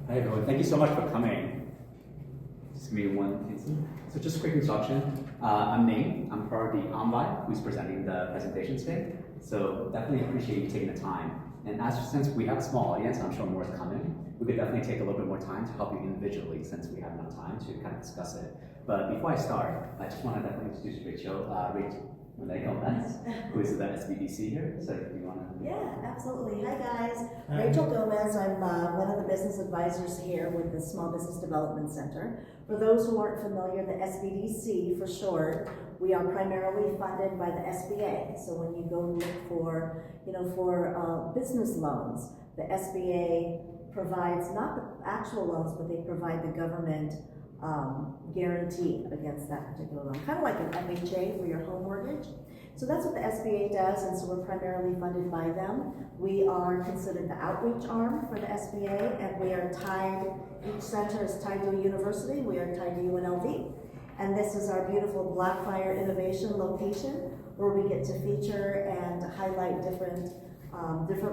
Hi everyone, thank you so much for coming. Just give me one. So just a quick introduction. I'm Nate. I'm part of the OnVibe, who's presenting the presentation today. So definitely appreciate you taking the time. And since we have a small audience, I'm sure more is coming, we could definitely take a little bit more time to help you individually since we have enough time to kind of discuss it. But before I start, I just want to definitely introduce Rachel Gomez, who is the SBDC here. So if you want to... Yeah, absolutely. Hi guys, Rachel Gomez. I'm one of the business advisors here with the Small Business Development Center. For those who aren't familiar, the SBDC for short, we are primarily funded by the SBA. So when you go look for, for business loans, the SBA provides not the actual loans, but they provide the government guarantee against that particular loan, kind of like an FHA for your home mortgage. So that's what the SBA does, and so we're primarily funded by them. We are considered the outreach arm for the SBA, and we are tied, each center is tied to a university. We are tied to UNLV. And this is our beautiful Blackfire Innovation location, where we get to feature and highlight different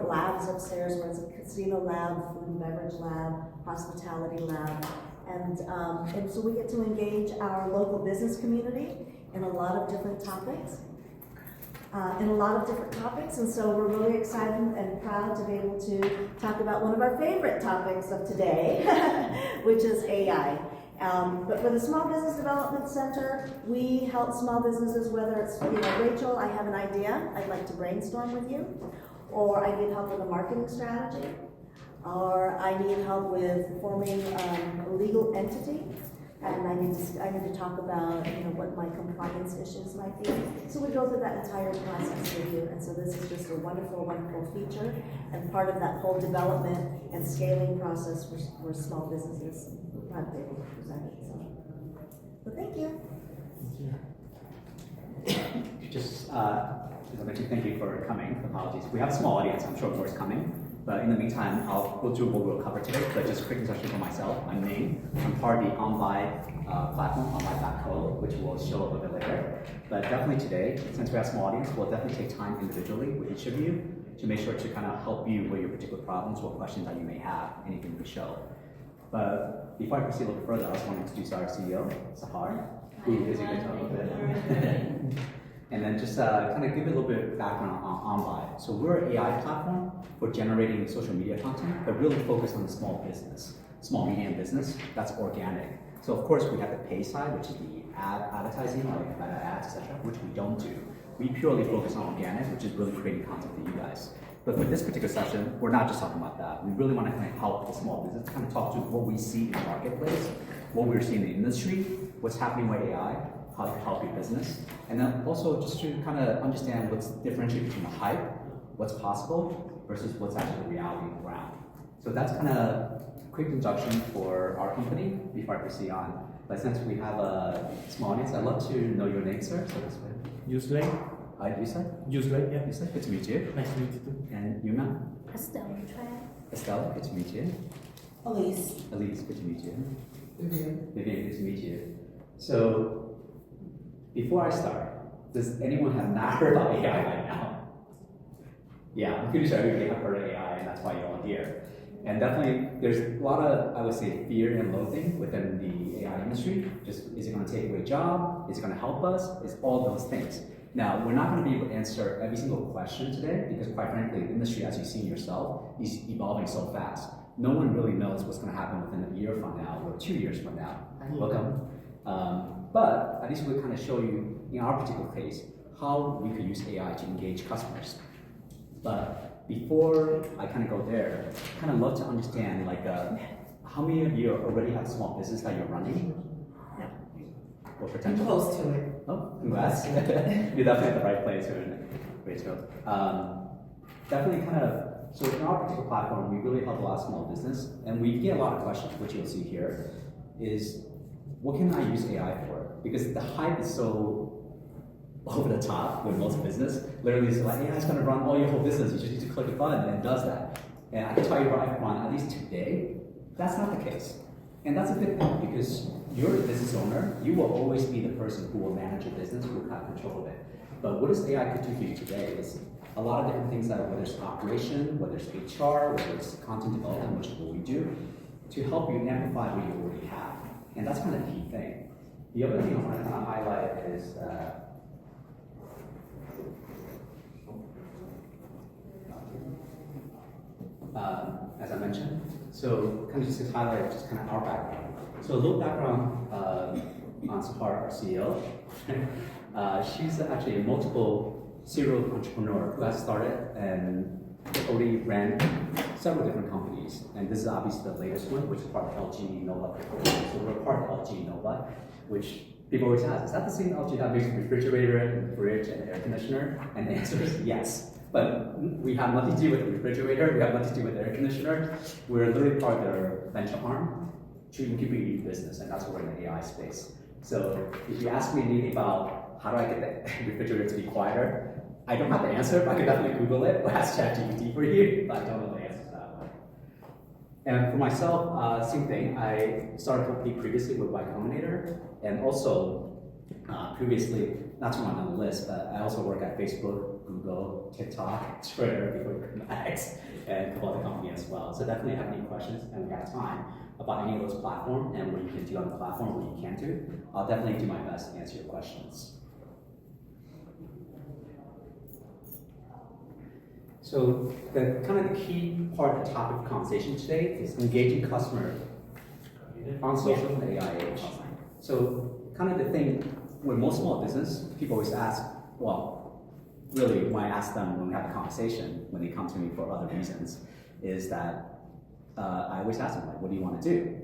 labs upstairs, where it's a casino lab, food and beverage lab, hospitality lab. And so we get to engage our local business community in a lot of different topics. And so we're really excited and proud to be able to talk about one of our favorite topics of today, which is AI. But for the Small Business Development Center, we help small businesses, whether it's, Rachel, I have an idea, I'd like to brainstorm with you, or I need help with a marketing strategy, or I need help with forming a legal entity, and I need to talk about what my compliance issues might be. So we go through that entire process with you, and so this is just a wonderful, wonderful feature and part of that whole development and scaling process for small businesses. We're proud to be able to present it. So thank you. Thank you for coming. Apologies. We have a small audience. I'm sure more is coming. But in the meantime, I'll go through what we'll cover today. But just a quick introduction for myself. I'm Nate. I'm part of the OnVibe platform, OnVibe.co, which will show a little bit later. But definitely today, since we have a small audience, we'll definitely take time individually with each of you to make sure to kind of help you with your particular problems or questions that you may have, anything we show. But before I proceed a little further, I just want to introduce our CEO, Sahar, who is going to talk a little bit. And then just kind of give a little bit of background on OnVibe. So we're an AI platform for generating social media content, but really focused on the small business, small medium business, that's organic. So of course we have the pay side, which is the advertising, like ads, etc., which we don't do. We purely focus on organic, which is really creating content for you guys. But for this particular session, we're not just talking about that. We really want to kind of help the small business, kind of talk to what we see in the marketplace, what we're seeing in the industry, what's happening with AI, how to help your business, and then also just to kind of understand what's differentiated between the hype, what's possible, versus what's actually the reality on the ground. So that's kind of a quick introduction for our company before I proceed on. But since we have a small audience, I'd love to know your name, sir. So this way. Yusley. Yusley? Yusley, yeah. Yusley, good to meet you. Nice to meet you too. And Yuna? Estelle, Estelle, good to meet you. Elise. Elise, good to meet you. Vivian. Vivian, good to meet you. So, before I start, does anyone have not heard about AI right now? Yeah, I'm pretty sure everybody have heard of AI, and that's why you're all here. And definitely, there's a lot of, I would say, fear and loathing within the AI industry. Just, is it going to take away a job? Is it going to help us? It's all those things. Now, we're not going to be able to answer every single question today, because quite frankly, the industry, as you see yourself, is evolving so fast. No one really knows what's going to happen within a year from now, or 2 years from now. Welcome. But at least we'll kind of show you, in our particular case, how we could use AI to engage customers. But before I kind of go there, I kind of love to understand, like, how many of you already have a small business that you're running? Yeah. Or potential? Close to it. Oh, congrats. You're definitely at the right place here, Rachel. Definitely kind of, so in our particular platform, we really help a lot of small business, and we get a lot of questions, which you'll see here, is what can I use AI for? Because the hype is so over the top with most business. Literally, it's like, AI is going to run all your whole business. You just need to click a button and it does that. And I can tell you right now, at least today, that's not the case. And that's a good thing, because you're a business owner. You will always be the person who will manage your business, who will have control of it. But what does AI could do for you today is a lot of different things, that whether it's operation, whether it's HR, whether it's content development, which is what we do, to help you amplify what you already have. And that's kind of the key thing. The other thing I want to kind of highlight is as I mentioned, so kind of just to highlight just kind of our background. So a little background on Sahar, our CEO. She's actually a multiple serial entrepreneur who has started and already ran several different companies. And this is obviously the latest one, which is part of LG Nova. So we're part of LG Nova, which people always ask, is that the same LG that makes a refrigerator and fridge and air conditioner? And the answer is yes. But we have nothing to do with the refrigerator, we have nothing to do with the air conditioner. We're literally part of their venture arm to keep you in business, and that's why we're in the AI space. So if you ask me anything about how do I get the refrigerator to be quieter, I don't have the answer, but I can definitely Google it or ask ChatGPT for you, but I don't know the answer to that one. And for myself, same thing. I started a company previously with Y Combinator, and also previously, not too much on the list, but I also work at Facebook, Google, TikTok, Twitter, before X, and a couple other companies as well. So definitely have any questions, and we have time about any of those platforms and what you can do on the platform, what you can't do. I'll definitely do my best to answer your questions. So the kind of the key part of the topic of conversation today is engaging customers on social and AI age. So kind of the thing with most small business, people always ask, well, really when I ask them when we have a conversation, when they come to me for other reasons, is that I always ask them, like, what do you want to do?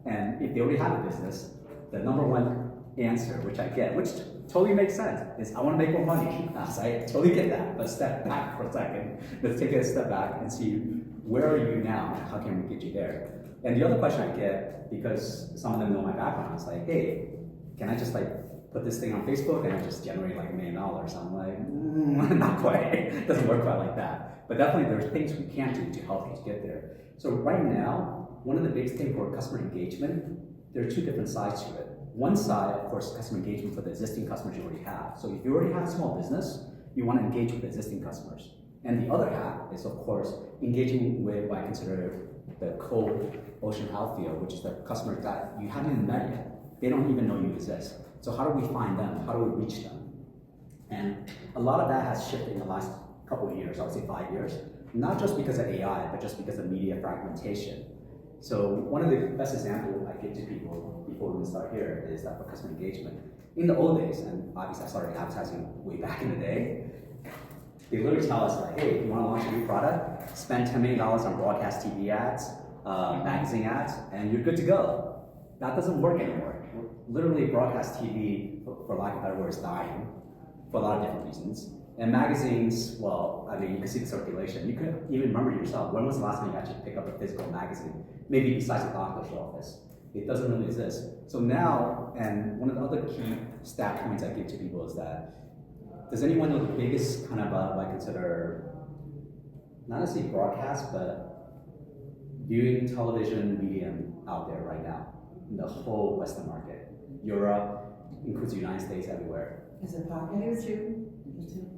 And if they already have a business, the number one answer, which I get, which totally makes sense, is I want to make more money. So I totally get that, but step back for a second. Let's take a step back and see where are you now and how can we get you there? And the other question I get, because some of them know my background, is like, hey, can I just like put this thing on Facebook and I just generate like $1 million? I'm like, not quite. It doesn't work quite like that. But definitely there's things we can do to help you to get there. So right now, one of the biggest things for customer engagement, there are two different sides to it. One side, of course, customer engagement for the existing customers you already have. So if you already have a small business, you want to engage with existing customers. And the other half is, of course, engaging with what I consider the cold ocean outfield, which is the customer that you haven't even met yet. They don't even know you exist. So how do we find them? How do we reach them? And a lot of that has shifted in the last couple of years, I would say 5 years. Not just because of AI, but just because of media fragmentation. So one of the best examples I give to people before we start here is that for customer engagement. In the old days, and obviously I started advertising way back in the day, they literally tell us like, hey, if you want to launch a new product, spend $10 million on broadcast TV ads, magazine ads, and you're good to go. That doesn't work anymore. Literally broadcast TV, for lack of a better word, is dying for a lot of different reasons. And magazines, well, I mean, you can see the circulation. You could even remember yourself, when was the last time you actually picked up a physical magazine? Maybe besides the doctor's office. It doesn't really exist. So now, and one of the other key stat points I give to people is that, does anyone know the biggest kind of, I consider, not necessarily broadcast, but viewing television medium out there right now, in the whole Western market? Europe, includes the United States, everywhere. Is it podcast? YouTube.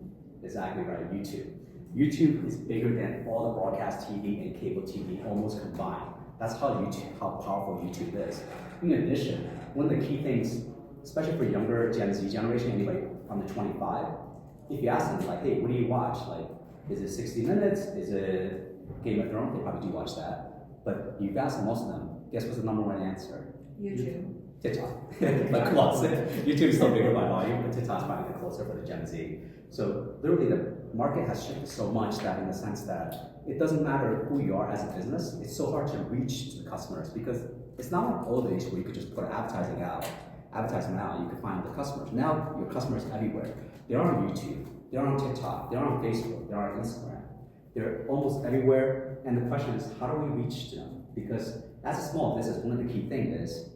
Exactly right, YouTube. YouTube is bigger than all the broadcast TV and cable TV almost combined. That's how powerful YouTube is. In addition, one of the key things, especially for younger Gen Z generation, anybody under 25, if you ask them like, hey, what do you watch? Like, is it 60 Minutes? Is it Game of Thrones? They probably do watch that. But you've asked most of them, guess what's the number one answer? YouTube. TikTok. But closer. YouTube is still bigger by volume, but TikTok's probably the closer for the Gen Z. So literally the market has shifted so much that in the sense that it doesn't matter who you are as a business, it's so hard to reach to the customers because it's not like old days where you could just put advertising out, you could find the customers. Now your customers everywhere. They're on YouTube, they're on TikTok, they're on Facebook, they're on Instagram. They're almost everywhere, and the question is, how do we reach them? Because as a small business, one of the key things is,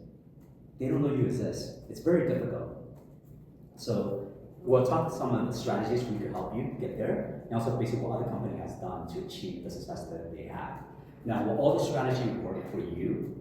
they don't know you exist. It's very difficult. So we'll talk some of the strategies we could help you get there, and also basically what other company has done to achieve the success that they have. Now, will all the strategy work for you?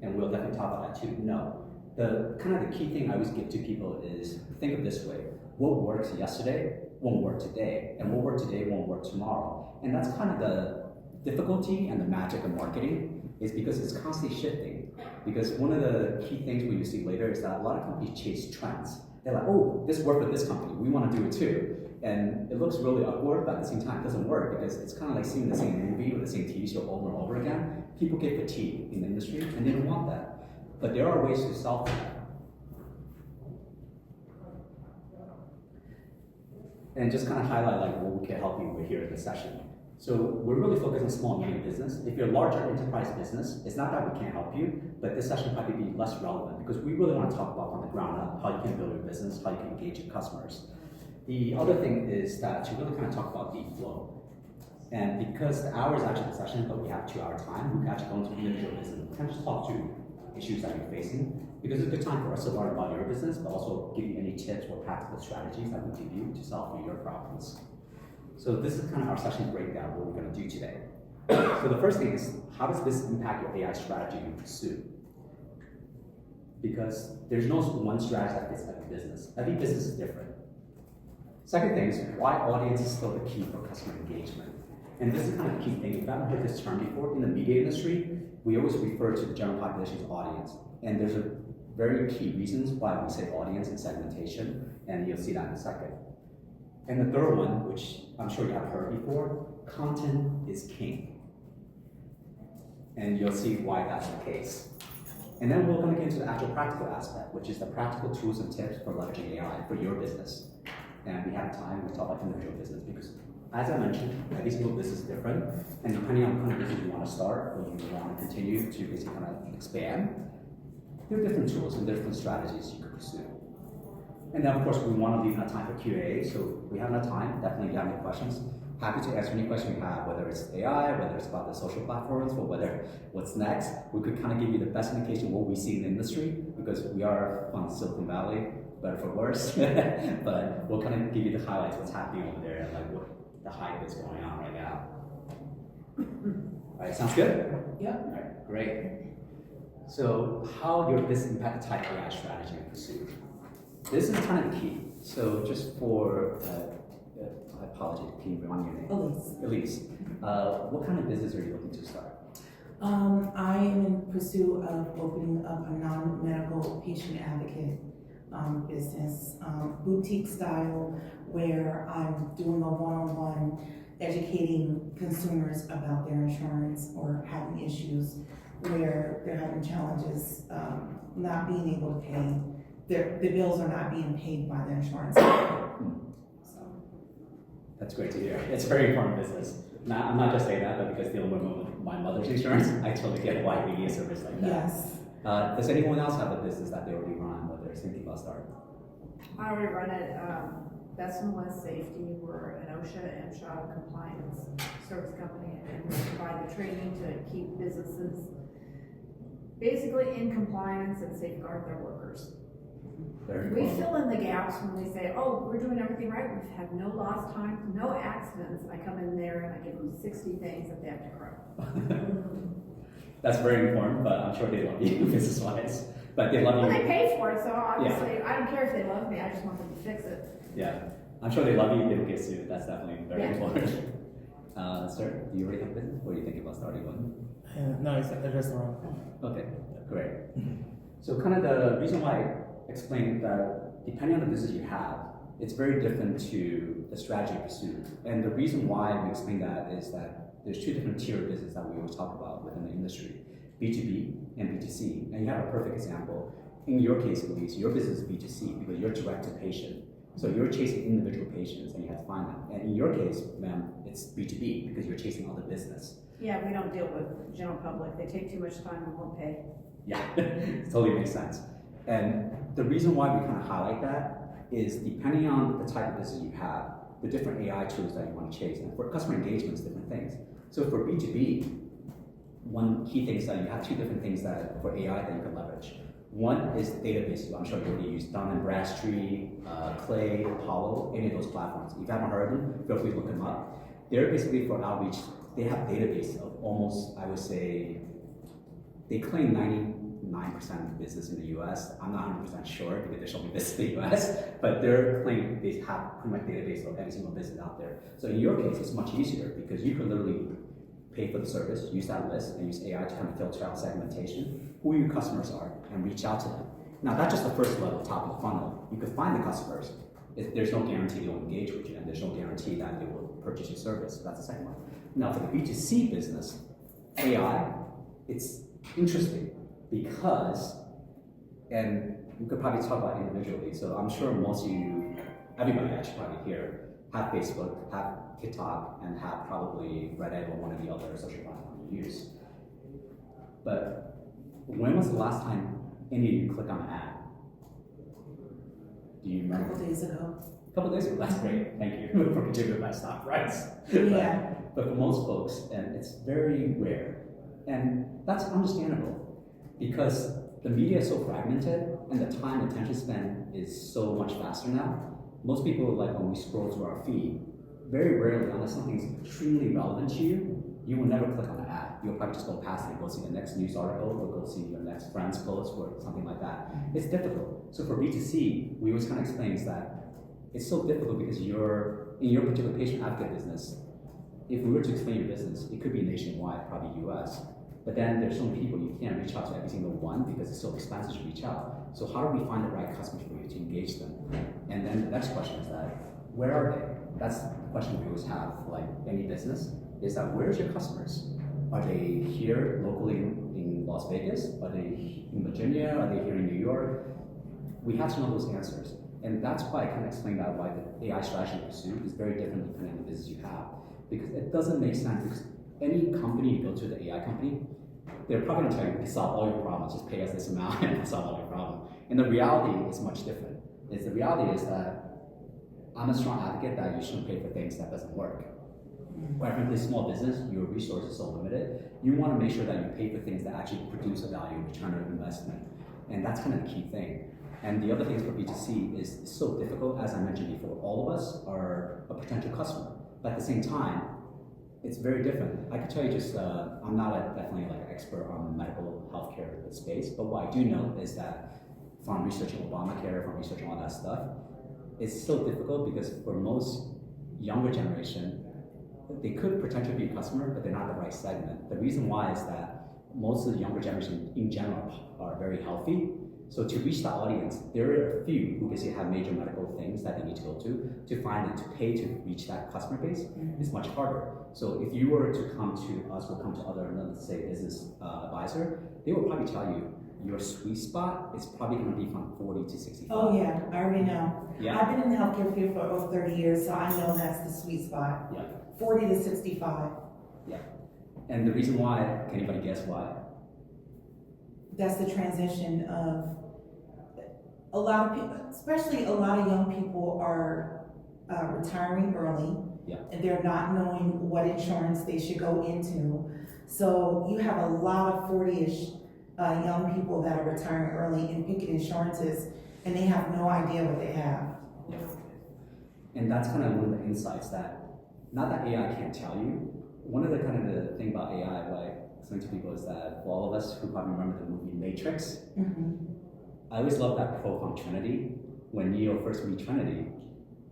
And we'll definitely talk about that too. No. The kind of the key thing I always give to people is think of this way: what works yesterday won't work today, and what worked today won't work tomorrow. And that's kind of the difficulty and the magic of marketing. is because it's constantly shifting. Because one of the key things we will see later is that a lot of companies chase trends. They're like, oh, this worked with this company, we want to do it too. And it looks really awkward, but at the same time, it doesn't work because it's kind of like seeing the same movie or the same TV show over and over again. People get fatigued in the industry and they don't want that. But there are ways to solve that. And just kind of highlight like what we can help you with here in this session. So we're really focused on small and medium business. If you're a larger enterprise business, it's not that we can't help you, but this session probably be less relevant because we really want to talk about from the ground up how you can build your business, how you can engage your customers. The other thing is that to really kind of talk about deep flow. And because the hour is actually the session, but we have 2 hour time, we can actually go into individual business and kind of just talk to issues that you're facing. Because it's a good time for us to learn about your business, but also give you any tips or practical strategies that we give you to solve for your problems. So this is kind of our session breakdown, what we're going to do today. So the first thing is, how does this impact your AI strategy you pursue? Because there's no one strategy that fits every business. Every business is different. Second thing is, why audience is still the key for customer engagement. And this is kind of the key thing. If you haven't heard this term before, in the media industry, we always refer to the general population as audience. And there's a very key reasons why we say audience and segmentation, and you'll see that in a second. And the third one, which I'm sure you have heard before, content is king. And you'll see why that's the case. And then we're going to get into the actual practical aspect, which is the practical tools and tips for leveraging AI for your business. And we have time to talk about individual business because, as I mentioned, every single business is different, and depending on what kind of business you want to start or you want to continue to basically kind of expand, there are different tools and different strategies you can pursue. And then, of course, we want to leave enough time for Q&A, so we have enough time. Definitely, if you have any questions, happy to answer any question you have, whether it's AI, whether it's about the social platforms, or whether what's next. We could kind of give you the best indication of what we see in the industry, because we are from Silicon Valley, better for worse. But we'll kind of give you the highlights, what's happening over there, and like what the hype is going on right now. All right, sounds good? Yeah. All right, great. So how your business impact the type of AI strategy you pursue? This is kind of key. So just for, I apologize, can you remind me your name? Elise. Elise. What kind of business are you looking to start? I am in pursuit of opening up a non-medical patient advocate business, boutique style, where I'm doing a one-on-one educating consumers about their insurance or having issues where they're having challenges not being able to pay. The bills are not being paid by the insurance company. So. That's great to hear. It's a very important business. Now, I'm not just saying that, but because dealing with my mother's insurance, I totally get why we need a service like that. Yes. Does anyone else have a business that they already run or they're thinking about starting? I already run it. Best and West Safety. We're an OSHA and MSHA compliance service company, and we provide the training to keep businesses basically in compliance and safeguard their workers. Very We cool. fill in the gaps when we say, oh, we're doing everything right. We've had no lost time, no accidents. I come in there and I give them 60 things that they have to correct. That's very important, but I'm sure they love you business-wise. But they love Well, you. they pay for it, so obviously, I don't care if they love me. I just want them to fix it. Yeah, I'm sure they love you. They will get sued. That's definitely very Yeah. important. Sir, do you already have a business, or are you thinking about starting one? No, it's a restaurant. Okay, great. So kind of the reason why I explained that depending on the business you have, it's very different to the strategy you pursue. And the reason why we explain that is that there's two different tier of business that we always talk about within the industry, B2B and B2C. And you have a perfect example. In your case, at least, your business is B2C because you're direct to patient. So you're chasing individual patients and you have to find them. And in your case, ma'am, it's B2B because you're chasing other business. Yeah, we don't deal with general public. They take too much time and won't pay. Yeah, it totally makes sense. And the reason why we kind of highlight that is depending on the type of business you have, the different AI tools that you want to chase. And for customer engagement, it's different things. So for B2B, one key thing is that you have two different things that for AI that you can leverage. One is databases. I'm sure you already use Dun & Bradstreet, Clay, Apollo, any of those platforms. If you haven't heard of them, feel free to look them up. They're basically for outreach. They have databases of almost, I would say, they claim 99% of the business in the US. I'm not 100% sure because there's only business in the US, but they're claiming they have pretty much database of every single business out there. So in your case, it's much easier because you can literally pay for the service, use that list, and use AI to kind of filter out segmentation, who your customers are, and reach out to them. Now, that's just the first level, top of the funnel. You could find the customers. If there's no guarantee they will engage with you, and there's no guarantee that they will purchase your service. That's the second one. Now, for the B2C business, AI, it's interesting because, and we could probably talk about it individually. So I'm sure most of you, everybody actually probably here, have Facebook, have TikTok, and have probably Reddit or one of the other social platforms you use. But when was the last time any of you clicked on an ad? Do you A remember? couple days ago. A couple days ago, that's great, thank you for giving that stock price. Yeah. But for most folks, and it's very rare, and that's understandable because the media is so fragmented and the time and attention span is so much faster now. Most people, like when we scroll through our feed, very rarely, unless something's extremely relevant to you, you will never click on an ad. You'll probably just go past it, go see the next news article, or go see your next friend's post, or something like that. It's difficult. So for B2C, we always kind of explain is that it's so difficult because you're, in your particular patient advocate business, if we were to explain your business, it could be nationwide, probably US. But then there's so many people, you can't reach out to every single one because it's so expensive to reach out. So how do we find the right customers for you to engage them? And then the next question is that, where are they? That's the question we always have, like any business, is that where's your customers? Are they here locally in Las Vegas? Are they in Virginia? Are they here in New York? We have to know those answers. And that's why I kind of explained that why the AI strategy you pursue is very different depending on the business you have. Because it doesn't make sense, because any company you go to, the AI company, they're probably gonna tell you, we can solve all your problems, just pay us this amount and we'll solve all your problems. And the reality is much different. The reality is that I'm a strong advocate that you shouldn't pay for things that doesn't work. Quite frankly, small business, your resources are so limited, you want to make sure that you pay for things that actually produce a value, return on investment. And that's kind of the key thing. And the other things for B2C is so difficult, as I mentioned before, all of us are a potential customer. But at the same time, it's very different. I can tell you just, I'm not definitely like an expert on medical healthcare space, but what I do know is that from researching Obamacare, from researching all that stuff, it's still difficult because for most younger generation, they could potentially be a customer, but they're not the right segment. The reason why is that most of the younger generation in general are very healthy. So to reach that audience, there are a few who basically have major medical things that they need to go to find and to pay to reach that customer base is much harder. So if you were to come to us or come to other, let's say, business advisor, they will probably tell you your sweet spot is probably going to be from 40 to 65. Oh yeah, I already know. Yeah. I've been in the healthcare field for over 30 years, so I know that's the sweet spot. Yeah. 40 to 65. Yeah. And the reason why, can anybody guess why? That's the transition of a lot of people, especially a lot of young people are retiring early. Yeah. And they're not knowing what insurance they should go into. So you have a lot of 40-ish young people that are retiring early and picking insurances, and they have no idea what they have. Yeah. And that's kind of one of the insights that, not that AI can't tell you. One of the kind of the thing about AI, what I explain to people is that for all of us who probably remember the movie Matrix, I always love that quote from Trinity when Neo first meets Trinity,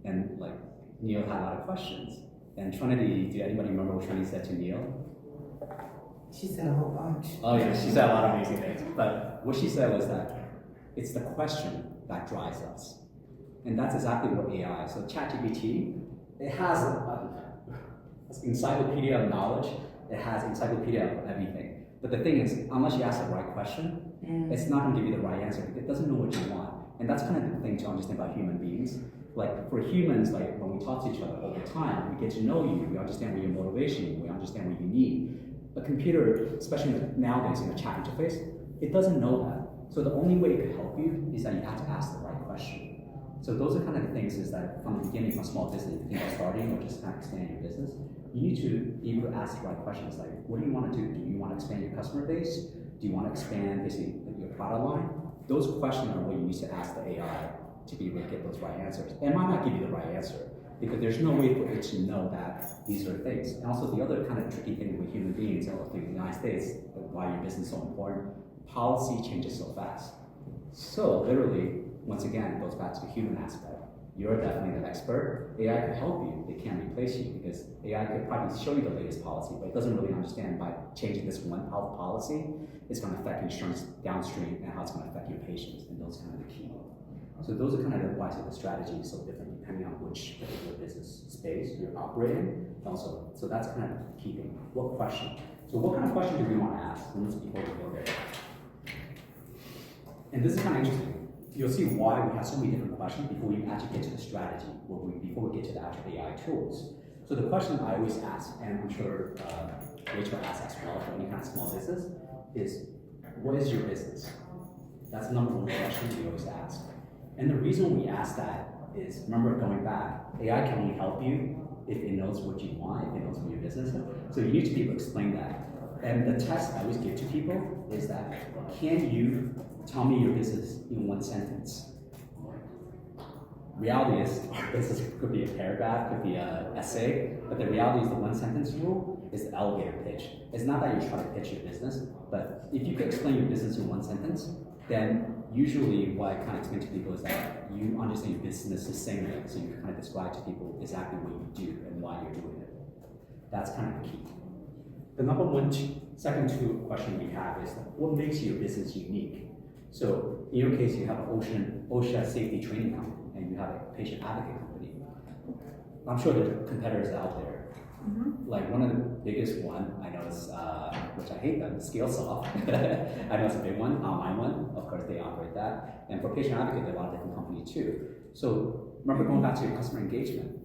and like Neo had a lot of questions. And Trinity, do anybody remember what Trinity said to Neo? She said a whole bunch. Oh yeah, she said a lot of amazing things. But what she said was that it's the question that drives us. And that's exactly what AI is. So ChatGPT, it has an encyclopedia of knowledge. It has encyclopedia of everything. But the thing is, unless you ask the right question, it's not going to give you the right answer because it doesn't know what you want. And that's kind of the thing to understand about human beings. Like for humans, like when we talk to each other all the time, we get to know you, we understand what your motivation is, we understand what you need. A computer, especially nowadays in a chat interface, it doesn't know that. So the only way it could help you is that you have to ask the right question. So those are kind of the things is that from the beginning, from small business, if you think about starting or just kind of expanding your business, you need to be able to ask the right questions. Like, what do you want to do? Do you want to expand your customer base? Do you want to expand basically your product line? Those questions are what you need to ask the AI to be able to get those right answers. It might not give you the right answer because there's no way for it to know that these are things. And also the other kind of tricky thing with human beings or the United States, why your business is so important, policy changes so fast. So literally, once again, it goes back to the human aspect. You're definitely the expert. AI could help you. It can't replace you because AI could probably show you the latest policy, but it doesn't really understand by changing this one health policy, it's going to affect insurance downstream and how it's going to affect your patients, and those are kind of the key. So those are kind of the why the strategy is so different depending on which particular business space you're operating. Also, so that's kind of the key thing. What question? So what kind of question do we want to ask before we go there? And this is kind of interesting. You'll see why we have so many different questions before we actually get to the strategy, before we get to the actual AI tools. So the question I always ask, and I'm sure Rachel asks as well for any kind of small business, is what is your business? That's the number one question we always ask. And the reason we ask that is, remember going back, AI can only help you if it knows what you want, if it knows what your business is. So you need to be able to explain that. And the test I always give to people is that, can you tell me your business in one sentence? Reality is, our business could be a paragraph, could be an essay, but the reality is the one sentence rule is the elevator pitch. It's not that you're trying to pitch your business, but if you could explain your business in one sentence, then usually what I kind of explain to people is that you understand your business the same way, so you can kind of describe to people exactly what you do and why you're doing it. That's kind of the key. The second question we have is, what makes your business unique? So in your case, you have an OSHA safety training company, and you have a patient advocate company. I'm sure there are competitors out there. Mm-hmm. Like one of the biggest one I know is, which I hate them, ScaleSoft. I know it's a big one, online one. Of course, they operate that. And for patient advocate, there are a lot of different companies too. So remember, going back to your customer engagement,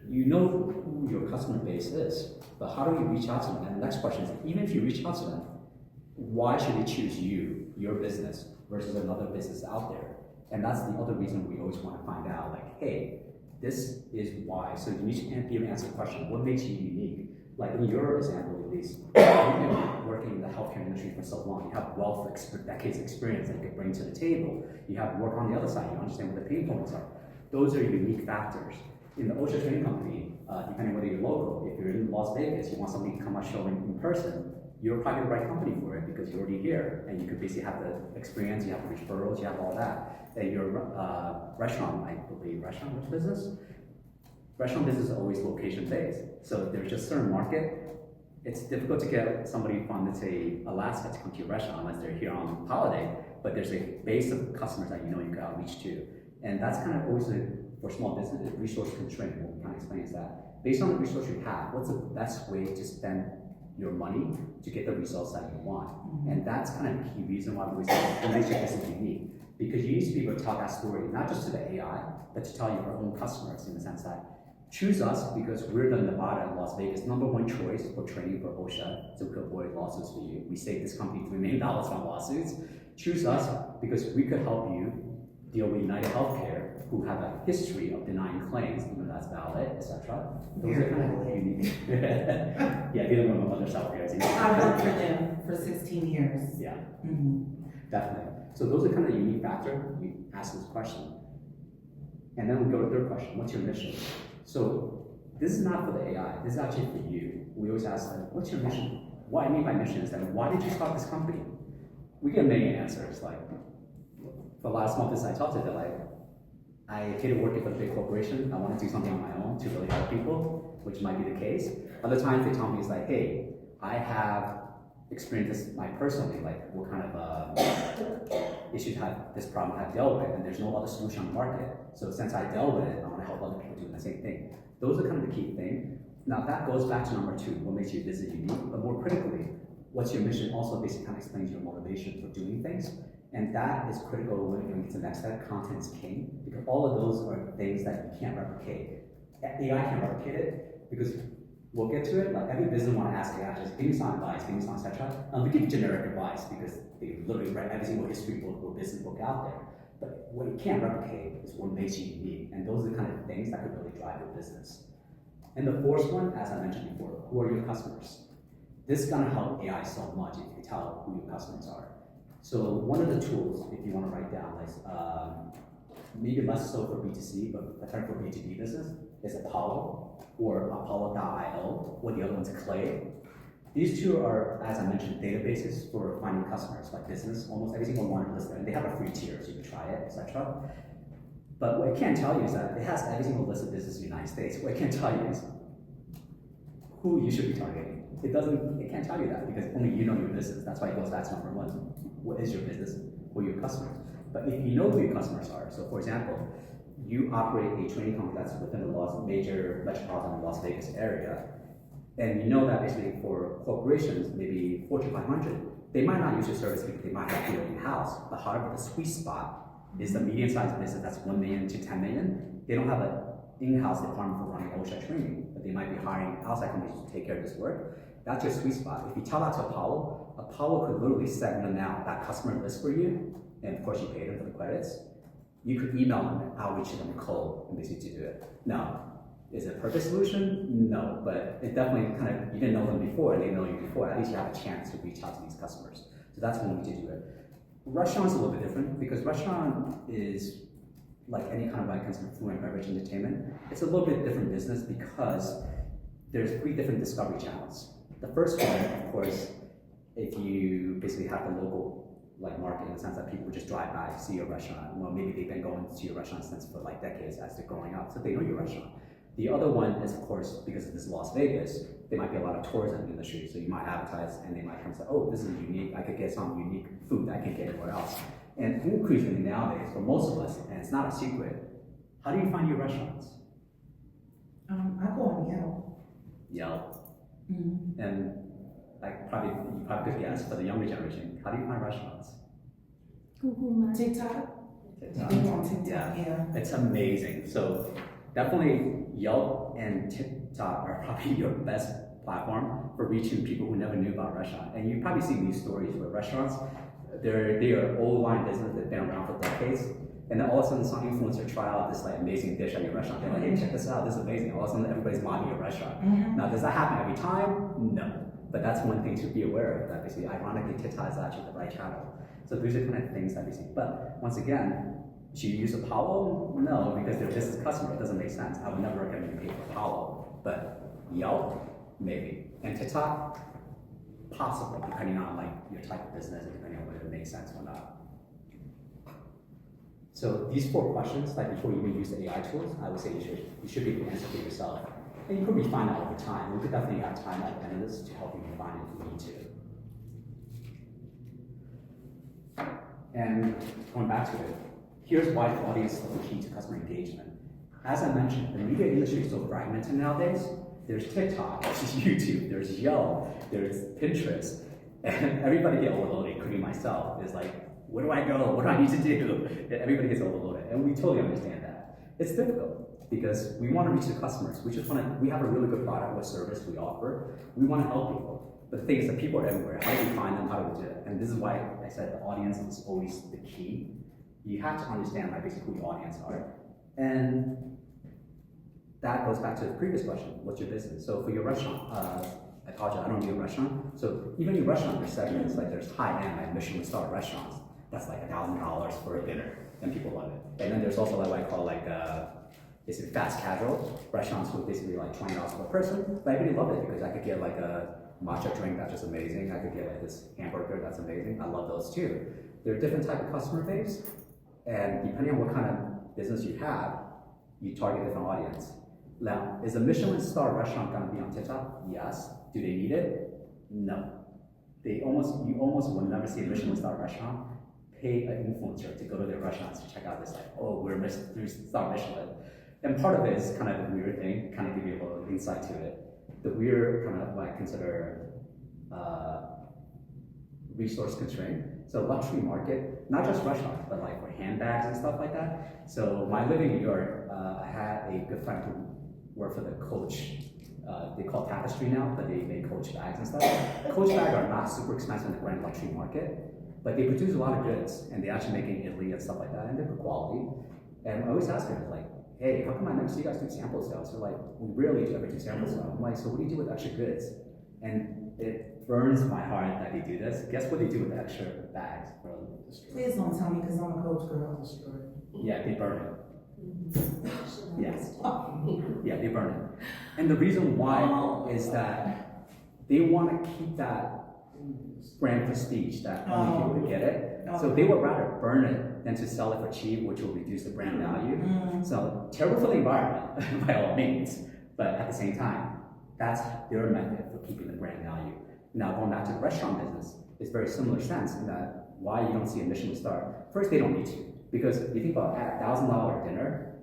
you know who your customer base is, but how do you reach out to them? And the next question is, even if you reach out to them, why should they choose you, your business, versus another business out there? And that's the other reason we always want to find out, like, hey, this is why. So you need to be able to answer the question, what makes you unique? Like in your example, at least, you've been working in the healthcare industry for so long. You have wealth of decades experience that you can bring to the table. You have work on the other side. You understand what the pain points are. Those are unique factors. In the OSHA training company, depending whether you're local, if you're in Las Vegas, you want somebody to come out showing in person, you're probably the right company for it because you're already here and you could basically have the experience, you have the referrals, you have all that. And your restaurant, I believe, restaurant business is always location based. So there's just certain market. It's difficult to get somebody from, let's say, Alaska to come to your restaurant unless they're here on holiday, but there's a base of customers that you know you can outreach to. And that's kind of always for small business, resource constraint. What we kind of explain is that based on the resource you have, what's the best way to spend your money to get the results that you want? Mm-hmm. And that's kind of the key reason why we say what makes your business unique. Because you need to be able to tell that story, not just to the AI, but to tell your own customers in the sense that choose us because we're the Nevada and Las Vegas #1 choice for training for OSHA, so we could avoid lawsuits for you. We saved this company $3 million from lawsuits. Choose us because we could help you deal with United Healthcare, who have a history of denying claims, even though that's valid, etc. Those are kind of unique. Yeah, dealing with other South Carolina. I worked for them for 16 years. Yeah, Mm-hmm. definitely. So those are kind of the unique factor. You ask this question. And then we go to the third question, what's your mission? So this is not for the AI, this is actually for you. We always ask, what's your mission? What I mean by mission is that, why did you start this company? We get many answers, like, for a lot of small business I talk to, they're like, I hated working for a big corporation, I want to do something on my own to really help people, which might be the case. Other times they tell me, it's like, hey, I have experienced this personally, like what kind of issues have this problem I've dealt with, and there's no other solution on the market. So since I dealt with it, I want to help other people do the same thing. Those are kind of the key thing. Now that goes back to number 2, what makes your business unique, but more critically, what's your mission also basically kind of explains your motivation for doing things. And that is critical when we get to the next step. Content is king, because all of those are things that you can't replicate. AI can't replicate it, because we'll get to it, like every business want to ask AI, just give me some advice, give me some etc. And we give generic advice because they literally write every single history book or business book out there. But what you can't replicate is what makes you unique. And those are the kind of things that could really drive your business. And the fourth one, as I mentioned before, who are your customers? This is gonna help AI so much if you tell who your customers are. So one of the tools, if you want to write down, is maybe less so for B2C, but better for B2B business, is Apollo or Apollo.io, or the other one's Clay. These two are, as I mentioned, databases for finding customers, like business. Almost every single one is listed, and they have a free tier, so you can try it, etc. But what it can't tell you is that it has every single list of businesses in the United States. What it can't tell you is who you should be targeting. It can't tell you that because only you know your business. That's why it goes back to number one. What is your business? Who are your customers? But if you know who your customers are, so for example, you operate a training company that's within the major metropolitan Las Vegas area, and you know that basically for corporations, maybe Fortune 500, they might not use your service because they might have to do it in-house. But however, the sweet spot is the medium-sized business that's 1 million to 10 million. They don't have an in-house department for running OSHA training, but they might be hiring outside companies to take care of this work. That's your sweet spot. If you tell that to Apollo could literally segment out that customer list for you, and of course you pay them for the credits. You could email them and outreach them cold and basically to do it. Now, is it a perfect solution? No, but it definitely you didn't know them before and they know you before. At least you have a chance to reach out to these customers. So that's one way to do it. Restaurant's a little bit different because restaurant is like any kind of consumer food and beverage entertainment. It's a little bit different business because there's 3 different discovery channels. The first one, of course, if you basically have the local market in the sense that people just drive by, see your restaurant. Well, maybe they've been going to your restaurant since for decades as they're growing up, so they know your restaurant. The other one is, of course, because this is Las Vegas, there might be a lot of tourism industry, so you might advertise and they might come and say, oh, this is unique, I could get some unique food that I can't get anywhere else. And increasingly nowadays, for most of us, and it's not a secret, how do you find your restaurants? I go on Yelp. Yelp. Mm-hmm. And you probably could guess, for the younger generation, how do you find restaurants? Google Maps. TikTok. Go on TikTok, yeah. It's amazing. So definitely Yelp and TikTok are probably your best platform for reaching people who never knew about restaurants. And you've probably seen these stories where restaurants, they are old line business that's been around for decades. And then all of a sudden some influencer try out this amazing dish at your restaurant. They're like, hey, check this out, this is amazing. All of a sudden everybody's mobbing your restaurant. Mm-hmm. Now, does that happen every time? No. But that's one thing to be aware of, that basically ironically TikTok is actually the right channel. So these are kind of things that we see. But once again, should you use Apollo? No, because they're just a customer, it doesn't make sense. I would never recommend you pay for Apollo. But Yelp, maybe. And TikTok, possibly, depending on your type of business and depending on whether it makes sense or not. So these 4 questions, before you even use the AI tools, I would say you should be able to answer for yourself. And you could refine that over time. We could definitely have time at the end of this to help you refine it if you need to. And going back to it, here's why the audience is the key to customer engagement. As I mentioned, the media industry is so fragmented nowadays. There's TikTok, there's YouTube, there's Yelp, there's Pinterest, and everybody gets overloaded, including myself. It's like, where do I go? What do I need to do? And everybody gets overloaded, and we totally understand that. It's difficult because we want to reach the customers. We have a really good product or service we offer. We want to help people. But the thing is that people are everywhere. How do we find them? How do we do it? And this is why I said the audience is always the key. You have to understand basically who your audience are. And that goes back to the previous question, what's your business? So for your restaurant, I apologize, I don't do a restaurant. So even your restaurant, there's segments, there's high-end, Michelin star restaurants. That's $1,000 for a dinner, and people love it. And then there's also what I call basically fast casual restaurants with basically $20 per person. But I really love it because I could get a matcha drink that's just amazing. I could get this hamburger that's amazing. I love those too. They're a different type of customer base, and depending on what kind of business you have, you target a different audience. Now, is a Michelin star restaurant going to be on TikTok? Yes. Do they need it? No. You almost will never see a Michelin star restaurant pay an influencer to go to their restaurants to check out this oh, we're 3-star Michelin. And part of it is kind of a weird thing, kind of give you a little insight to it. The weird kind of what I consider resource constraint. So luxury market, not just restaurants, but for handbags and stuff like that. So when I lived in New York, I had a good friend who worked for the Coach. They call Tapestry now, but they make Coach bags and stuff. Coach bags are not super expensive in the grand luxury market, but they produce a lot of goods, and they actually make it in Italy and stuff like that, and they're good quality. And I always ask her, hey, how come I never see you guys do sample sales? So we rarely ever do sample sales. I'm so what do you do with extra goods? And it burns my heart that they do this. Guess what they do with the extra bags? Please don't tell me because I'm a Coach girl. Yeah, they burn it. Yes. Yeah, they burn it. And the reason why is that they want to keep that brand prestige that only people can get it. So they would rather burn it than to sell it for cheap, which will reduce the brand value. So terrible for the environment, by all means, but at the same time, that's their method for keeping the brand value. Now going back to the restaurant business, it's very similar sense in that why you don't see a Michelin star. First, they don't need to, because if you think about at $1,000 dinner,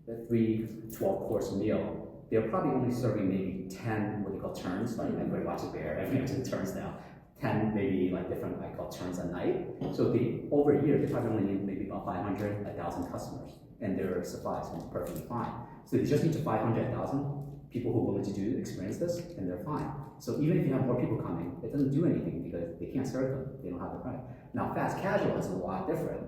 the 12-course meal, they're probably only serving maybe 10 what they call turns, like everybody watches Bear, everybody knows the turns now. 10 maybe like different I call turns a night. So over a year, they probably only need maybe about 500, 1,000 customers, and their supply is perfectly fine. So they just need to 500, 1,000 people who are willing to experience this, and they're fine. So even if you have more people coming, it doesn't do anything because they can't serve them. They don't have the price. Now fast casual is a lot different.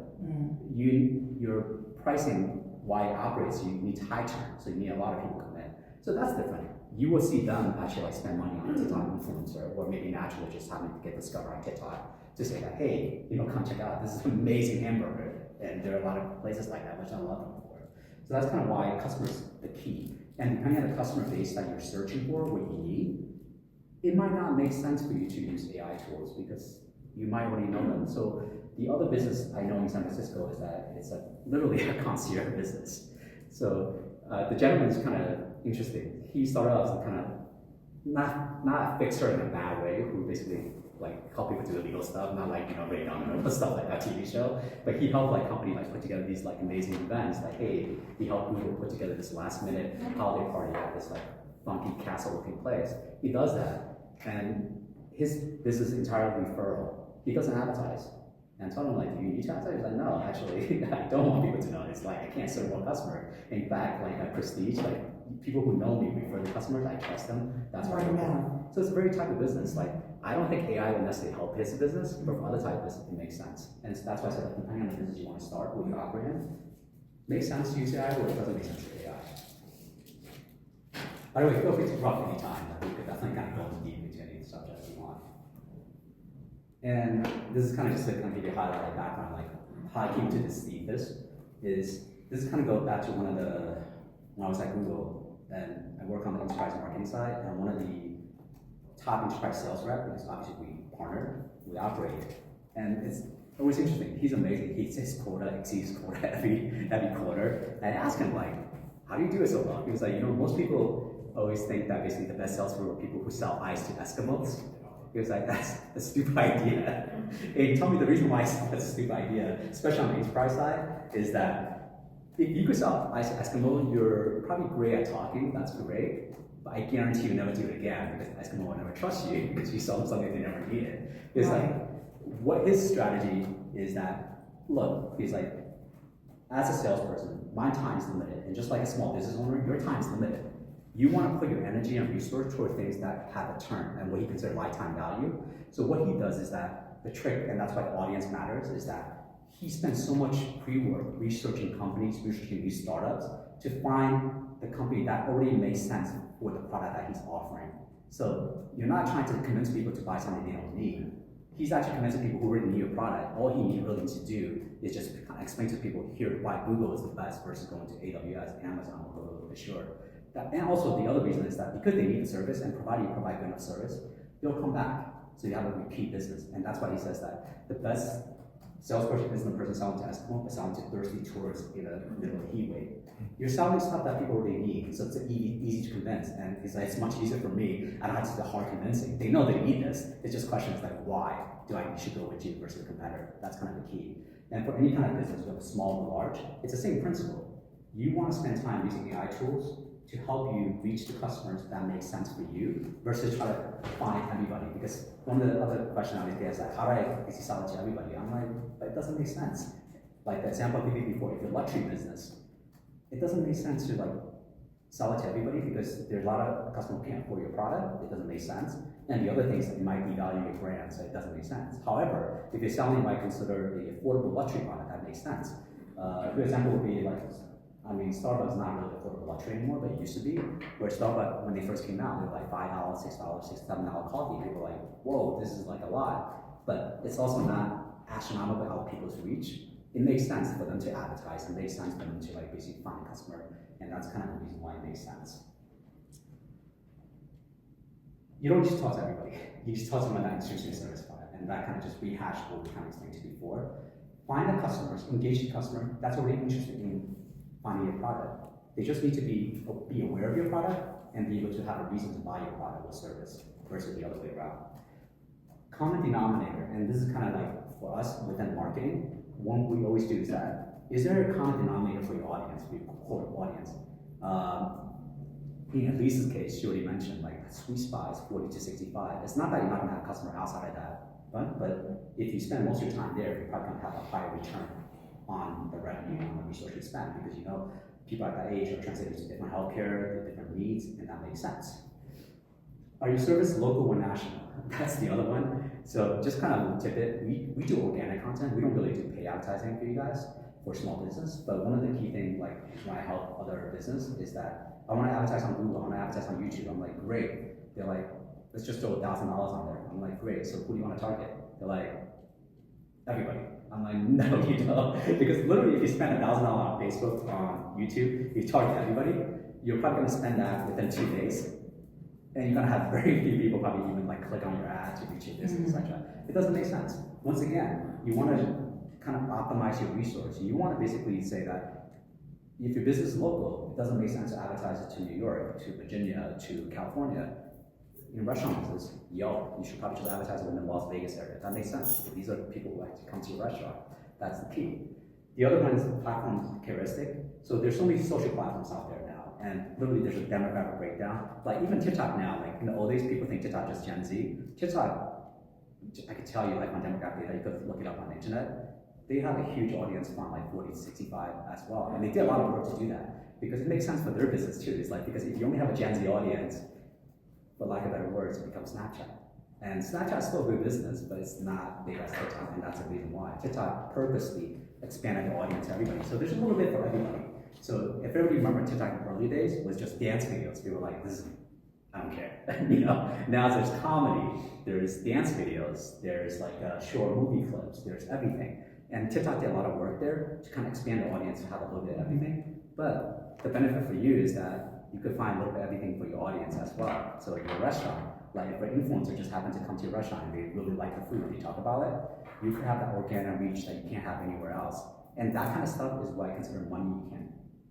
Your pricing, why it operates, you need high turn, so you need a lot of people come in. So that's different. You will see them actually like spend money on a TikTok influencer, or maybe naturally just having to get discovered on TikTok to say that, hey, come check out, this is an amazing hamburger. And there are a lot of places like that, which I love them for. So that's kind of why customers the key. And depending on the customer base that you're searching for, what you need, it might not make sense for you to use AI tools because you might already know them. So the other business I know in San Francisco is that it's literally a concierge business. So the gentleman is kind of interesting. He started out as a kind of not a fixer in a bad way, who basically like help people do illegal stuff, not like Ray Domino stuff like that TV show. But he helped like company like put together these like amazing events. Like hey, he helped Google put together this last minute holiday party at this like funky castle looking place. He does that, and his business is entirely referral. He doesn't advertise. And I told him, like, do you need to advertise? He's like, no, actually, I don't want people to know. It's like, I can't serve one customer. In fact, like, at Prestige, like, people who know me refer the customers, I trust them. That's why I go. So it's a very type of business. Like, I don't think AI will necessarily help his business, but for other type of business, it makes sense. And that's why I said, like, depending on the business you want to start, what you operate in, makes sense to use AI, or it doesn't make sense to use AI. By the way, feel free to drop any time. Like, we could definitely kind of go deep into any subject you want. And this is kind of just to kind of give you a highlight of background, like how I came to this thesis is, this kind of goes back to when I was at Google, and I work on the enterprise marketing side, and one of the top enterprise sales rep, because obviously we partner, we operate, and it's always interesting. He's amazing. He hits his quota, exceeds his quota every quarter. And I asked him, like, how do you do it so well? He was like, most people always think that basically the best salespeople are people who sell ice to Eskimos. He was like, that's a stupid idea. And he told me the reason why that's a stupid idea, especially on the enterprise side, is that if you could sell ice to Eskimo, you're probably great at talking, that's great, but I guarantee you never do it again because Eskimo will never trust you because you sell them something they never needed. It's like, what his strategy is that, look, he's like, as a salesperson, my time is limited, and just like a small business owner, your time is limited. You want to put your energy and resource toward things that have a turn and what he considers lifetime value. So what he does is that the trick, and that's why the audience matters, is that he spends so much pre-work researching companies, researching these startups to find the company that already makes sense for the product that he's offering. So you're not trying to convince people to buy something they don't need. He's actually convincing people who already need a product. All he really needs to do is just kind of explain to people here why Google is the best versus going to AWS, Amazon, or Azure. And also the other reason is that because they need the service, and provided you provide good enough service, they'll come back. So you have a repeat business. And that's why he says that the best salesperson isn't the person selling to Eskimo, but selling to thirsty tourists in the middle of the heat wave. You're selling stuff that people already need, so it's easy to convince. And he's like, it's much easier for me. I don't have to do the hard convincing. They know they need this. It's just questions like, why do I should go with you versus a competitor? That's kind of the key. And for any kind of business, whether small or large, it's the same principle. You want to spend time using AI tools to help you reach the customers that make sense for you versus try to find everybody. Because one of the other questions I always get is like, how do I basically sell it to everybody? I'm like, but it doesn't make sense. Like the example I gave you before, if you're a luxury business, it doesn't make sense to like sell it to everybody because there's a lot of customers who can't afford your product. It doesn't make sense. And the other things that you might devalue your brand, so it doesn't make sense. However, if you're selling what I consider the affordable luxury product, that makes sense. A good example would be like, Starbucks is not really affordable luxury anymore, but it used to be. Where Starbucks, when they first came out, they were like $5, $6, $6, $7 coffee. People were like, whoa, this is like a lot. But it's also not astronomical how people's reach. It makes sense for them to advertise. It makes sense for them to like basically find a customer. And that's kind of the reason why it makes sense. You don't just talk to everybody. You just talk to someone that is extremely satisfied. And that kind of just rehashed what we kind of explained to you find the customers, engage the customer that's already interested in finding your product. They just need to be aware of your product and be able to have a reason to buy your product or service versus the other way around. Common denominator, and this is kind of like for us within marketing, one we always do is that, is there a common denominator for your audience, for your core audience? In Lisa's case, she already mentioned like sweet spot is 40 to 65. It's not that you're not gonna have a customer outside of that, but if you spend most of your time there, you're probably gonna have a higher return on the revenue, on the resource you spend, because you know people at that age are transitioning to different healthcare, different needs, and that makes sense. Are your service local or national? That's the other one. So just kind of tip it, we do organic content. We don't really do paid advertising for you guys for small business, but one of the key things, like when I help other business, is that I want to advertise on Google, I want to advertise on YouTube. I'm like, great. They're like, let's just throw $1,000 on there. I'm like, great. So who do you want to target? They're like, everybody. I'm like, no, you don't. Because literally, if you spend $1,000 on Facebook, on YouTube, you target everybody, you're probably going to spend that within 2 days. And you're going to have very few people probably even like click on your ad to reach your business, etc. It doesn't make sense. Once again, you want to kind of optimize your resource. You want to basically say that if your business is local, it doesn't make sense to advertise it to New York, to Virginia, to California. In restaurant business, you should probably just advertise it in the Las Vegas area. That makes sense, because these are the people who like to come to your restaurant. That's the key. The other one is platform characteristic. So there's so many social platforms out there now, and literally there's a demographic breakdown. Like even TikTok now, like in the old days, people think TikTok is just Gen Z. TikTok, I could tell you like on demographic data, you could look it up on the internet. They have a huge audience from like 40 to 65 as well. And they did a lot of work to do that because it makes sense for their business too. It's like, because if you only have a Gen Z audience, for lack of better words, it becomes Snapchat. And Snapchat is still good business, but it's not big as TikTok, and that's the reason why. TikTok purposely expanded the audience to everybody. So there's a little bit for everybody. So if everybody remember TikTok in the early days was just dance videos. People were like, this is, I don't care. You know, now there's comedy, there's dance videos, there's like short movie clips, there's everything. And TikTok did a lot of work there to kind of expand the audience to have a little bit of everything. But the benefit for you is that you could find a little bit of everything for your audience as well. So your restaurant, like if an influencer just happens to come to your restaurant and they really like the food, they talk about it, you could have that organic reach that you can't have anywhere else. And that kind of stuff is what I consider money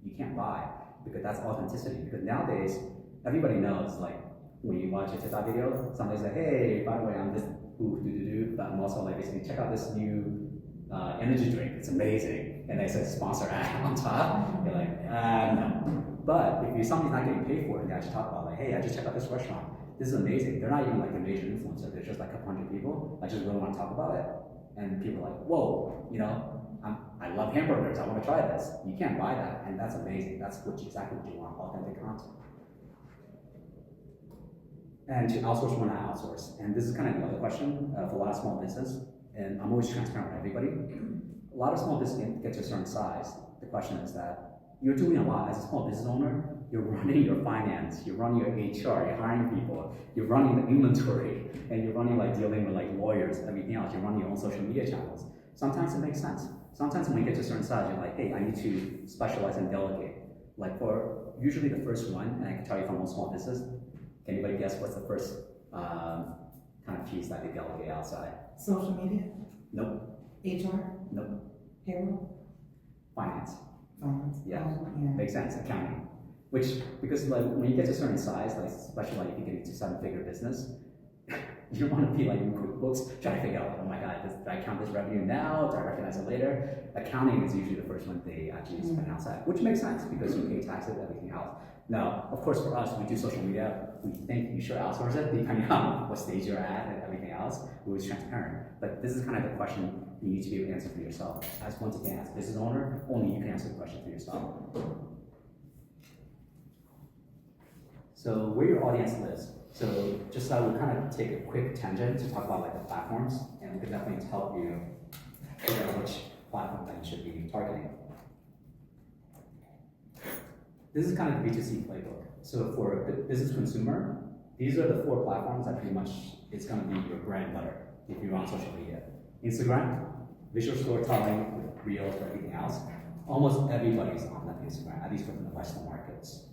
you can't buy, because that's authenticity. Because nowadays, everybody knows, like when you watch a TikTok video, somebody's like, hey, by the way, I'm this but I'm also like basically check out this new energy drink, it's amazing, and they say sponsor ad on top. You're like, no. But if somebody's not getting paid for it, and they actually talk about like, hey, I just checked out this restaurant, this is amazing. They're not even like a major influencer, they're just like a couple hundred people. I just really want to talk about it, and people are like, whoa, you know, I love hamburgers, I want to try this. You can't buy that, and that's amazing. That's exactly what you want, authentic content. And to outsource, when I outsource, and this is kind of the other question for a lot of small business. And I'm always transparent with everybody. A lot of small business get to a certain size. The question is that you're doing a lot as a small business owner. You're running your finance, you're running your HR, you're hiring people, you're running the inventory, and you're running like dealing with like lawyers, everything else. You're running your own social media channels. Sometimes it makes sense. Sometimes when you get to a certain size, you're like, hey, I need to specialize and delegate. Like for usually the first one, and I can tell you from most small business. Can anybody guess what's the first kind of piece that they delegate outside? Social media? Nope. HR? Nope. Payroll? Finance. Finance? Yeah. Yeah. Makes sense. Accounting. Which, because like when you get to a certain size, like especially like if you get into 7-figure business, you want to be like in QuickBooks, trying to figure out, oh my God, did I count this revenue now? Do I recognize it later? Accounting is usually the first one they actually spend outside, which makes sense because you pay taxes, everything else. Now, of course, for us, we do social media. We think you should outsource it depending on what stage you're at and everything else. We're always transparent. But this is kind of the question you need to be able to answer for yourself. As once again, as a business owner, only you can answer the question for yourself. So where your audience lives. So just we'll kind of take a quick tangent to talk about like the platforms, and we can definitely help you figure out which platform that you should be targeting. This is kind of the B2C playbook. So for a business consumer, these are the 4 platforms that pretty much is going to be your bread and butter if you're on social media. Instagram, visual storytelling with reels or everything else. Almost everybody's on that Instagram, at least within the Western markets.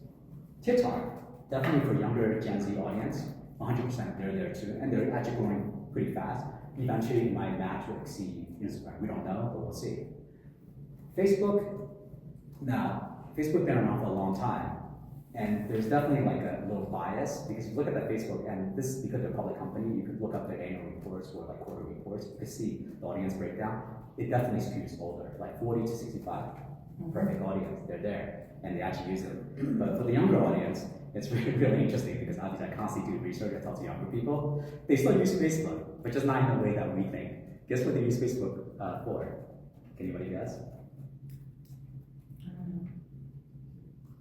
TikTok, definitely for younger Gen Z audience, 100% they're there too, and they're actually growing pretty fast. eventually my match will exceed Instagram. We don't know, but we'll see. Facebook, now, Facebook been around for a long time, and there's definitely like a little bias, because you look at that Facebook, and this is because they're a public company, you could look up their annual reports or like quarterly reports, you can see the audience breakdown. It definitely skews older, like 40 to 65. Perfect audience, they're there, and they actually use them. But for the younger audience, it's really, really interesting, because obviously I constantly do research, I talk to younger people, they still use Facebook, but just not in the way that we think. Guess what they use Facebook for? Can anybody guess?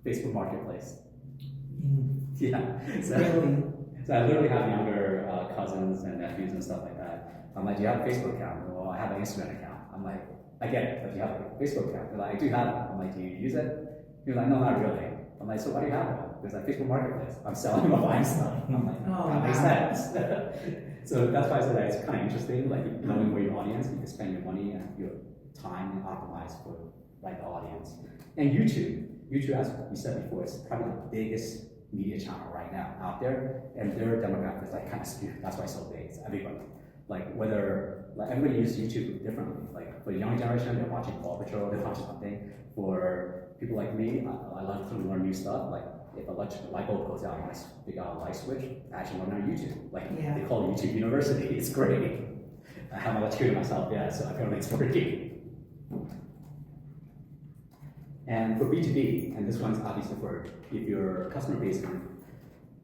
Facebook Marketplace. Yeah. So I literally have younger cousins and nephews and stuff like that. I'm like, do you have a Facebook account? Well, I have an Instagram account. I'm like, I get it, but do you have a Facebook account? They're like, I do have it. I'm like, do you use it? He's like, no, not really. I'm like, so why do you have it? There's like Facebook Marketplace. I'm selling or buying stuff. I'm like, that makes sense. So that's why I said that it's kind of interesting, like knowing where your audience, you can spend your money and your time and optimize for like the audience. And YouTube, as we said before, is probably the biggest media channel right now out there, and their demographics like kind of skewed. That's why it's so big. It's everybody. Like whether like everybody uses YouTube differently. Like for the young generation, they're watching Paw Patrol, they're watching something. For people like me, I love to learn new stuff. Like if a light bulb goes out, I want to figure out a light switch. I actually learn on YouTube. Like they call it YouTube University. It's great. I have an electrician myself, yeah, so apparently it's working. And for B2B, and this one's obviously for if your customer base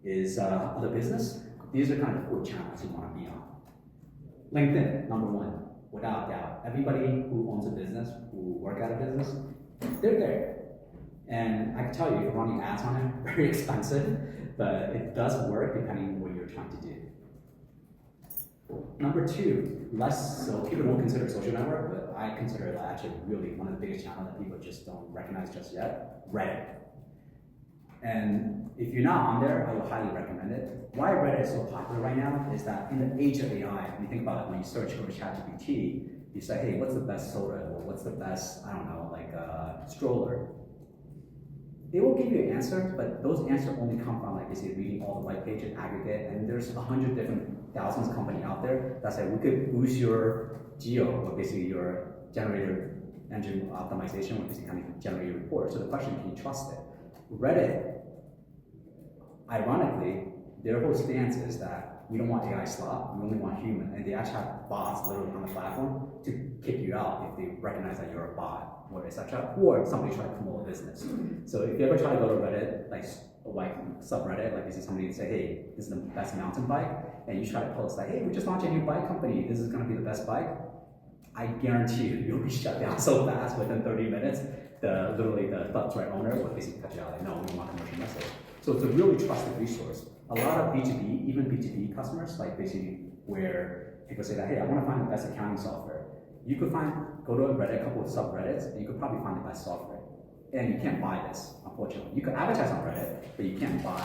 is other business, these are kind of the core channels you want to be on. LinkedIn, number one, without doubt. Everybody who owns a business, who work at a business, they're there. And I can tell you, if you're running ads on it, very expensive, but it does work depending on what you're trying to do. Number two, less, so people don't consider it social network, but I consider it actually really one of the biggest channels that people just don't recognize just yet, Reddit. And if you're not on there, I would highly recommend it. Why Reddit is so popular right now is that in the age of AI, when you think about it, when you search for ChatGPT, you say, hey, what's the best soda, or what's the best, I don't know, like stroller? They will give you an answer, but those answers only come from like basically reading all the white pages, aggregate, and there's 100 different thousands of companies out there that say we could boost your geo, or basically your generator engine optimization, or basically kind of generate a report. So the question, can you trust it? Reddit, ironically, their whole stance is that we don't want AI slop, we only want human, and they actually have bots literally on the platform to kick you out if they recognize that you're a bot, or etc., or somebody try to promote a business. So if you ever try to go to Reddit, like subreddit, like this is somebody to say, hey, this is the best mountain bike, and you try to post like, hey, we just launched a new bike company, this is gonna be the best bike, I guarantee you'll be shut down so fast within 30 minutes. Literally the threat owner will basically cut you out, like, no, we don't want commercial message. So it's a really trusted resource. A lot of B2B, even B2B customers, like basically where people say that, hey, I want to find the best accounting software. You could go to a Reddit, a couple of subreddits, and you could probably find the best software. And you can't buy this, unfortunately. You could advertise on Reddit, but you can't buy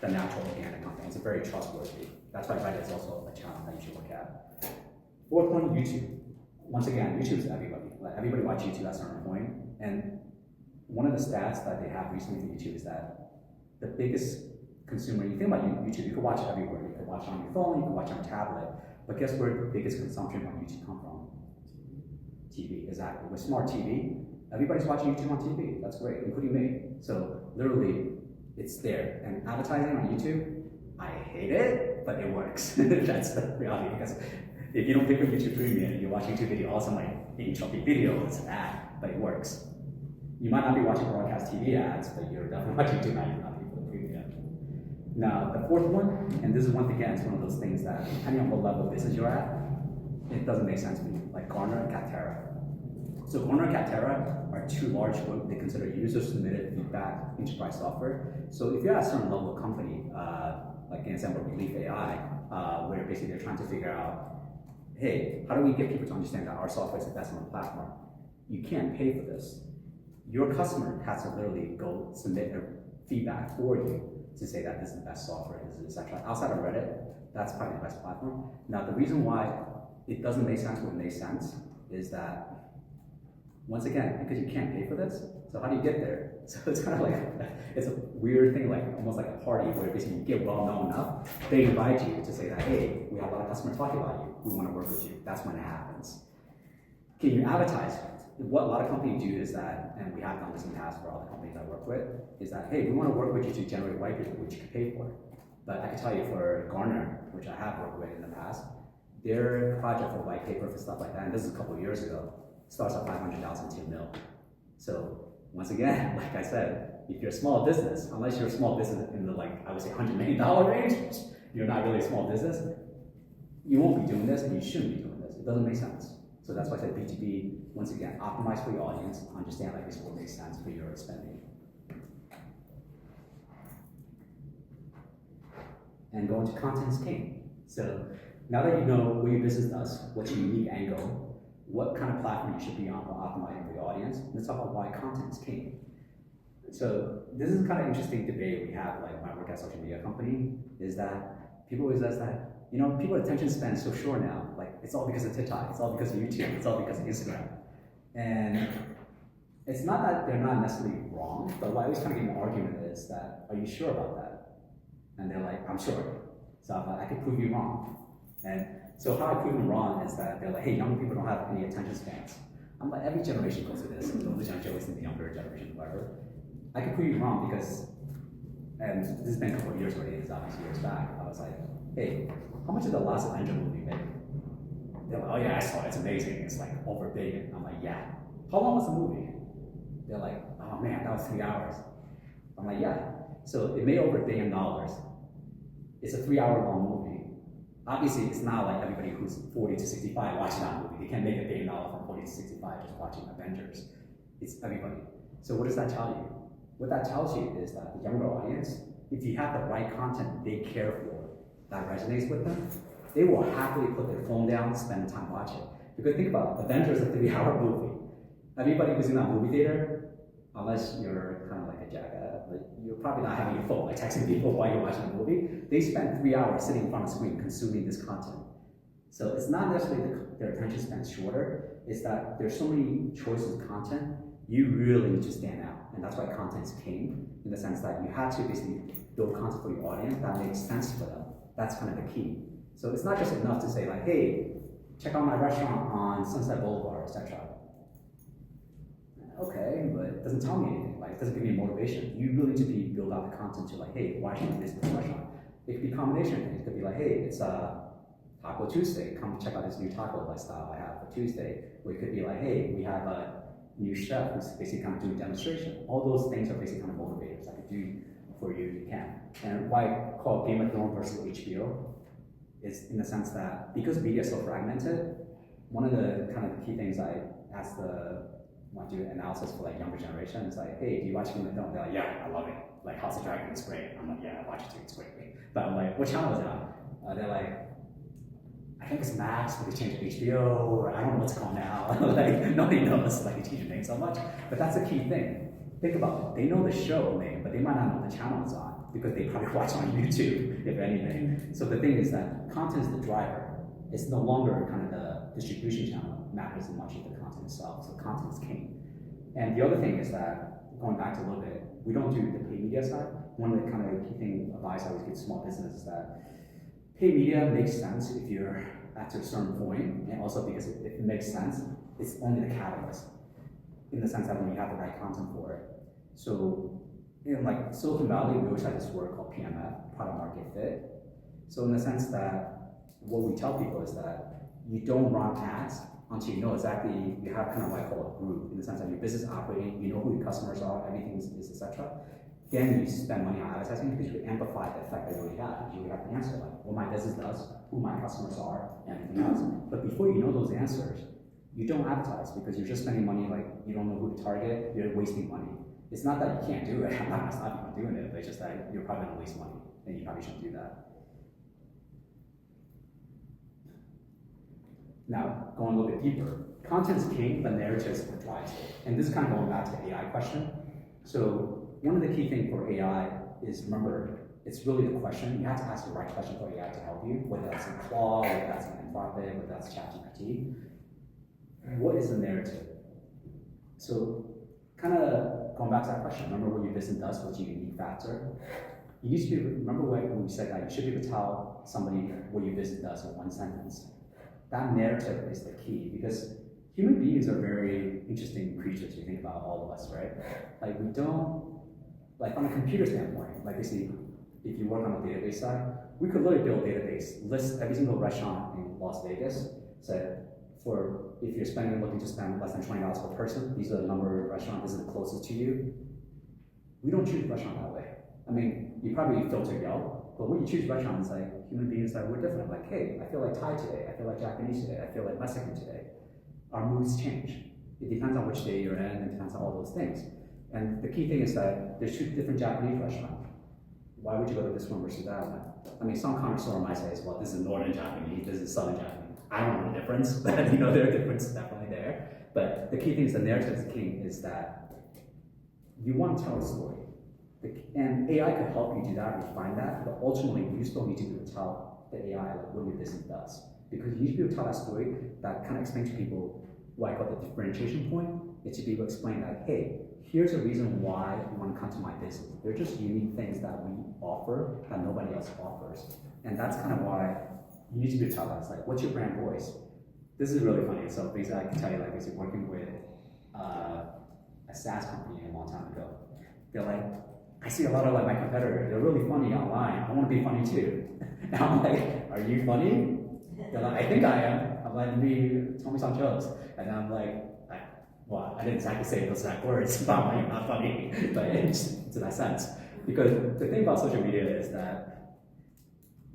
the natural organic content. It's very trustworthy. That's why Reddit is also a channel that you should look at. Fourth one, YouTube. Once again, YouTube is everybody. Like, everybody watches YouTube at a certain point. And one of the stats that they have recently for YouTube is that the biggest consumer, you think about YouTube, you can watch it everywhere. You can watch it on your phone, you can watch it on your tablet. But guess where the biggest consumption on YouTube come from? TV, exactly. With smart TV, everybody's watching YouTube on TV. That's great, including me. So literally, it's there. And advertising on YouTube, I hate it, but it works. That's the reality. Because if you don't pay for YouTube Premium, you watch YouTube video, all of a sudden like being choppy video, it's an ad, but it works. You might not be watching broadcast TV ads, but you're definitely watching YouTube ads, you're not paying for the premium. Now, the fourth one, and this is once again, it's one of those things that depending on what level of business you're at, it doesn't make sense to me, like Gartner and Capterra. So Gartner and Capterra are two large, what they consider user-submitted feedback enterprise software. So if you're at a certain level of company, like an example, Belief AI, where basically they're trying to figure out, hey, how do we get people to understand that our software is the best on the platform? You can't pay for this. Your customer has to literally go submit their feedback for you to say that this is the best software, this is etc. Outside of Reddit, that's probably the best platform. Now, the reason why it doesn't make sense when it makes sense is that, once again, because you can't pay for this, so how do you get there? So it's kind of like, it's a weird thing, like almost like a party where basically you get well known enough, they invite you to say that, hey, we have a lot of customers talking about you. we want to work with you. That's when it happens. Can you advertise? What a lot of companies do is that, and we have done this in the past for all the companies I work with, is that, hey, we want to work with you to generate white paper, which you can pay for. But I can tell you for Gartner, which I have worked with in the past, their project for white paper for stuff like that, and this is a couple of years ago, starts at 500,000 to $1 million. So once again, like I said, if you're a small business, unless you're a small business in the I would say $100 million range, which you're not really a small business, you won't be doing this and you shouldn't be doing this. It doesn't make sense. So that's why I said B2B, once again, optimize for your audience, understand this will make sense for your spending. And go into content is king. So now that you know what your business does, what's your unique angle, what kind of platform you should be on for optimizing for your audience, let's talk about why content is king. So this is kind of interesting debate we have, like when I work at a social media company, is that people always ask that, people's attention span is so short now. Like, it's all because of TikTok, it's all because of YouTube, it's all because of Instagram. And it's not that they're not necessarily wrong, but what I always kind of get an argument is that, are you sure about that? And they're like, I'm sure. So I'm like, I can prove you wrong. And so how I prove them wrong is that they're like, hey, young people don't have any attention spans. I'm like, every generation goes through this, and the older generation always think the younger generation, whatever. I can prove you wrong because, and this has been a couple of years already, it's obviously years back, I was like, hey, how much did the last Avenger movie make? They're like, oh yeah, I saw it, it's amazing, it's like over $1 billion. I'm like, yeah. How long was the movie? They're like, oh man, that was 3 hours. I'm like, yeah. So it made over $1 billion. It's a 3-hour long movie. Obviously, it's not like everybody who's 40 to 65 watching that movie. They can't make $1 billion from 40 to 65 just watching Avengers. It's everybody. So what does that tell you? What that tells you is that the younger audience, if you have the right content they care for, that resonates with them, they will happily put their phone down, spend the time watching. Because think about it, Avengers is a 3-hour movie. Everybody who's in that movie theater, unless you're kind of like a jackass, but you're probably not having your phone, like texting people while you're watching the movie. They spend 3 hours sitting in front of the screen consuming this content. So it's not necessarily their attention span shorter, it's that there's so many choices of content, you really need to stand out. And that's why content is king, in the sense that you have to basically build content for your audience that makes sense for them. That's kind of the key. So it's not just enough to say like, hey, check out my restaurant on Sunset Boulevard, etc. Okay, but it doesn't tell me anything. Like, it doesn't give me motivation. You really need to build out the content to like, hey, why should I visit this restaurant? It could be a combination of things. It could be like, hey, it's Taco Tuesday. Come check out this new taco lifestyle I have for Tuesday. Or it could be like, hey, we have a new chef who's basically kind of doing a demonstration. All those things are basically kind of motivators I could do for you if you can. And why I call Game of Thrones versus HBO is in the sense that because media is so fragmented, one of the kind of the key things I ask when I do analysis for like younger generation is like, hey, do you watch Game of Thrones? They're like, yeah, I love it. Like House of Dragon is great. I'm like, yeah, I watch it too, it's great. But I'm like, what channel is it on? They're like, I think it's Max, but they changed to HBO, or I don't know what's called now. Like, nobody knows, like, they change your name so much. But that's a key thing. Think about it. They know the show name, but they might not know the channel it's on, because they probably watch on YouTube, if anything. So the thing is that content is the driver. It's no longer kind of the distribution channel matters as much as the content itself. So content is king. And the other thing is that, going back to a little bit, we don't do the paid media side. One of the kind of key thing advice I always give small business is that paid media makes sense if you're at a certain point, and also because if it makes sense, it's only the catalyst, in the sense that when you have the right content for it. So in like Silicon Valley, we always have this word called PMF, product market fit. So in the sense that what we tell people is that you don't run ads until you know exactly, you have kind of like called a group, in the sense that your business is operating, you know who your customers are, everything is etc. Then you spend money on advertising because you amplify the effect that you already have. You have the answer, like what my business does, who my customers are, and everything else. But before you know those answers, you don't advertise because you're just spending money like you don't know who to target, you're wasting money. It's not that you can't do it, I'm not gonna stop you from doing it, but it's just that you're probably gonna waste money, and you probably shouldn't do that. Now, going a little bit deeper, content's king, but narrative is what drives it. And this is kind of going back to the AI question. So one of the key things for AI is, remember, it's really the question. You have to ask the right question for AI to help you, whether that's in Claude, whether that's in Anthropic, whether that's ChatGPT. What is the narrative? So kind of going back to that question, remember what your business does, what's your unique factor? You used to be, remember when we said that you should be able to tell somebody what your business does in one sentence. that narrative is the key, because human beings are very interesting creatures. You think about all of us, right? Like we don't, like from a computer standpoint, like basically, if you work on a database side, we could literally build a database, list every single restaurant in Las Vegas, so for if you're looking to spend less than $20 per person, these are the number of restaurants, this is the closest to you. We don't choose restaurant that way. I mean, you probably filter Yelp, but when you choose restaurants, like human beings that we're different. Like, hey, I feel like Thai today, I feel like Japanese today, I feel like Mexican today. Our moods change. It depends on which day you're in, it depends on all those things. And the key thing is that there's 2 different Japanese restaurants. Why would you go to this one versus that one? I mean, some connoisseur might say, well, this is Northern Japanese, this is Southern Japanese. I don't know the difference, but there are differences definitely there. But the key thing is the narrative is king, is that you want to tell a story. And AI could help you do that, refine that, but ultimately you still need to be able to tell the AI like what your business does. Because you need to be able to tell that story that kind of explains to people what I call the differentiation point, is to be able to explain that, hey, here's a reason why you want to come to my business. They're just unique things that we offer that nobody else offers. And that's kind of why you need to be able to tell us, like, what's your brand voice? This is really funny. So basically I can tell you, like, basically working with a SaaS company a long time ago. They're like, I see a lot of like my competitors, they're really funny online. I want to be funny too. And I'm like, are you funny? They're like, I think I am. I'm like, tell me some jokes. And I'm like, well, I didn't exactly say those exact words about why you're not funny, but it's to that sense. Because the thing about social media is that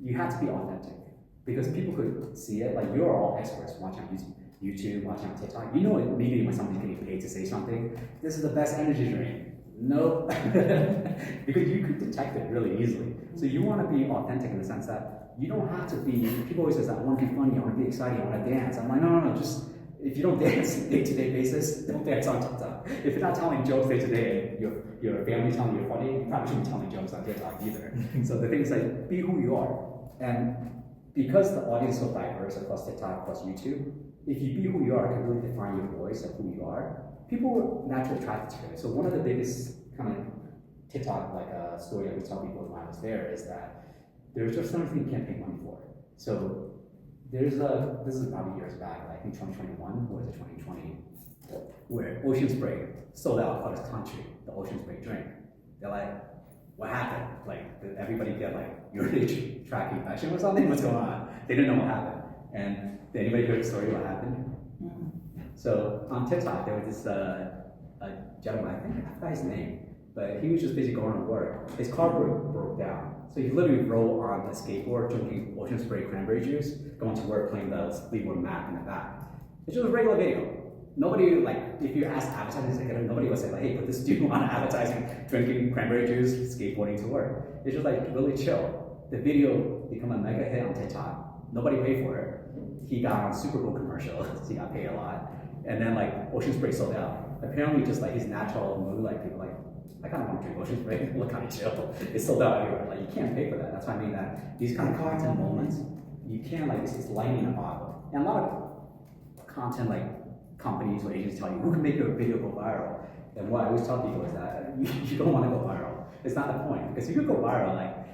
you have to be authentic. Because people could see it, like you're all experts watching YouTube, watching TikTok. You know immediately when somebody's getting paid to say something, this is the best energy drink. No, because you could detect it really easily. So you want to be authentic in the sense that you don't have to be, people always say, I want to be funny, I want to be exciting, I want to dance. I'm like, no, just, if you don't dance day-to-day basis, don't dance on TikTok. If you're not telling jokes day-to-day and your family's telling you you're funny, you probably shouldn't be telling jokes on TikTok either. So the thing is like, be who you are. And because the audience is so diverse across TikTok, across YouTube, if you be who you are, can really define your voice of who you are, people are naturally attracted to it. So one of the biggest kind of TikTok story I would tell people when I was there is that there's just something you can't pay money for. So this is probably years back, I think 2021, or was it 2020, where Ocean Spray sold out across the country, the Ocean Spray drink. They're like, what happened? Like, did everybody get like urinary tract infection or something? What's going on? They didn't know what happened. And did anybody hear the story what happened? So on TikTok, there was this a gentleman, I think I forgot his name, but he was just basically going to work. His car broke down. So he literally rode on a skateboard, drinking Ocean Spray cranberry juice, going to work, playing the Fleetwood Mac in the back. It's just a regular video. Nobody, like, if you ask advertising executive, nobody would say, like, hey, put this dude on advertising, drinking cranberry juice, skateboarding to work. It's just like really chill. The video became a mega hit on TikTok. Nobody paid for it. He got on Super Bowl commercials. He got paid a lot. And then like Ocean Spray sold out. Apparently just like his natural mood, like people like, I kind of want to drink Ocean Spray, look kind of chill. It's sold out everywhere. Like you can't pay for that. That's why I mean that these kind of content moments, you can't like, it's lightning in a bottle. And a lot of content like companies or agents tell you, who can make your video go viral? And what I always tell people is that you don't want to go viral. It's not the point. Because you could go viral, like,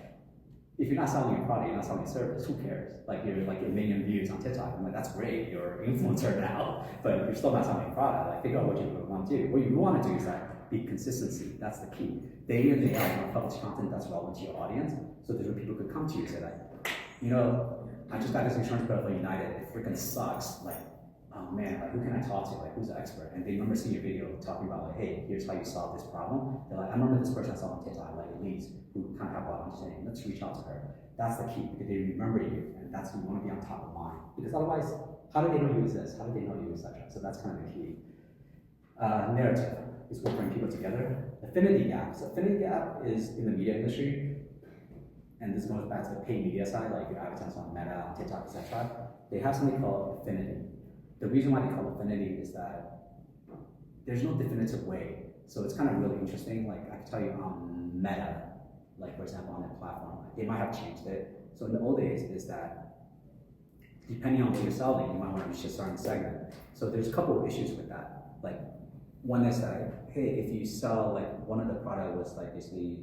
if you're not selling your product, you're not selling your service, who cares? Like you're like a million views on TikTok. I'm like, that's great, you're an influencer now, but you're still not selling your product. Like figure out what you want to do. What you want to do is like be consistency. That's the key. Day in, day out, you want to publish content that's relevant to your audience. So there's where people could come to you and say like, you know, I just got this insurance bill for United. It freaking sucks. Like, oh man, like who can I talk to? Like who's the expert? And they remember seeing your video talking about like, hey, here's how you solve this problem. They're like, I remember this person I saw on TikTok, like Elise, who kind of have a lot of understanding. Let's reach out to her. That's the key, because they remember you, and that's when you want to be on top of mind. Because otherwise, how do they know you exist? How do they know you, etc.? So that's kind of the key. Narrative is what brings people together. Affinity gap. So affinity gap is in the media industry, and this goes back to the paid media side, like your advertising on Meta, on TikTok, etc. They have something called affinity. The reason why they call it affinity is that there's no definitive way. So it's kind of really interesting. Like I can tell you on Meta, like for example on their platform, they might have changed it. So in the old days is that depending on what you're selling, you might want to reach a certain segment. So there's a couple of issues with that. Like one is that, hey, if you sell, like, one of the product was like basically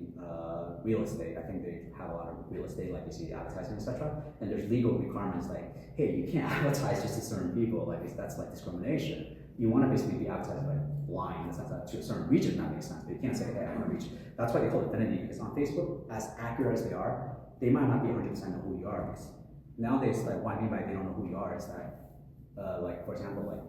real estate. I think they have a lot of real estate, like you see advertising, etc. And there's legal requirements like, hey, you can't advertise just to certain people. Like that's like discrimination. You want to basically be advertised like blind in the sense that to a certain region that makes sense. But you can't say, hey, I want to reach. That's why they call it affinity, because on Facebook, as accurate as they are, they might not be 100% know who you are. Because nowadays, like what I mean by they don't know who you are is that, like for example, like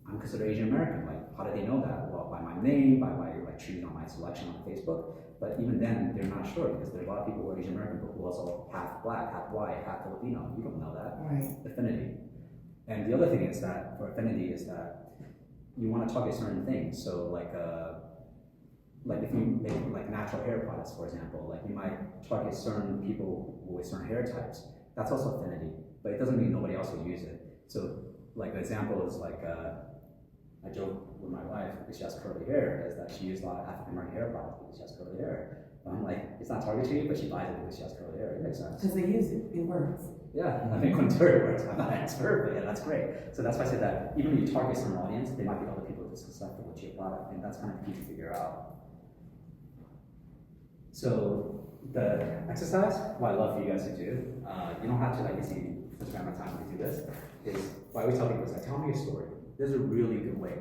I'm considered Asian American. Like how do they know that? Well, by my name, by my like trees on my selection on Facebook. But even then, they're not sure because there's a lot of people who are Asian American, but who also half black, half white, half Filipino. You don't know that. Right. Affinity. And the other thing is that for affinity is that you want to target certain things. So like if you make like natural hair products, for example, like you might target certain people with certain hair types. That's also affinity, but it doesn't mean nobody else will use it. So like an example is like I joke with my wife because she has curly hair, is that she uses a lot of African American hair products because she has curly hair. But I'm like, it's not targeted to you, but she buys it because she has curly hair. It makes sense. Because they use it, it works. Yeah, I mean, according to her, it works. I'm not an expert, but yeah, that's great. So that's why I said that even when you target certain audience, there might be other people who's susceptible to your product, and that's kind of key to figure out. So the exercise, what I love for you guys to do, you don't have to like see such amount of time to do this, is what I always tell people is like, tell me a story. There's a really good way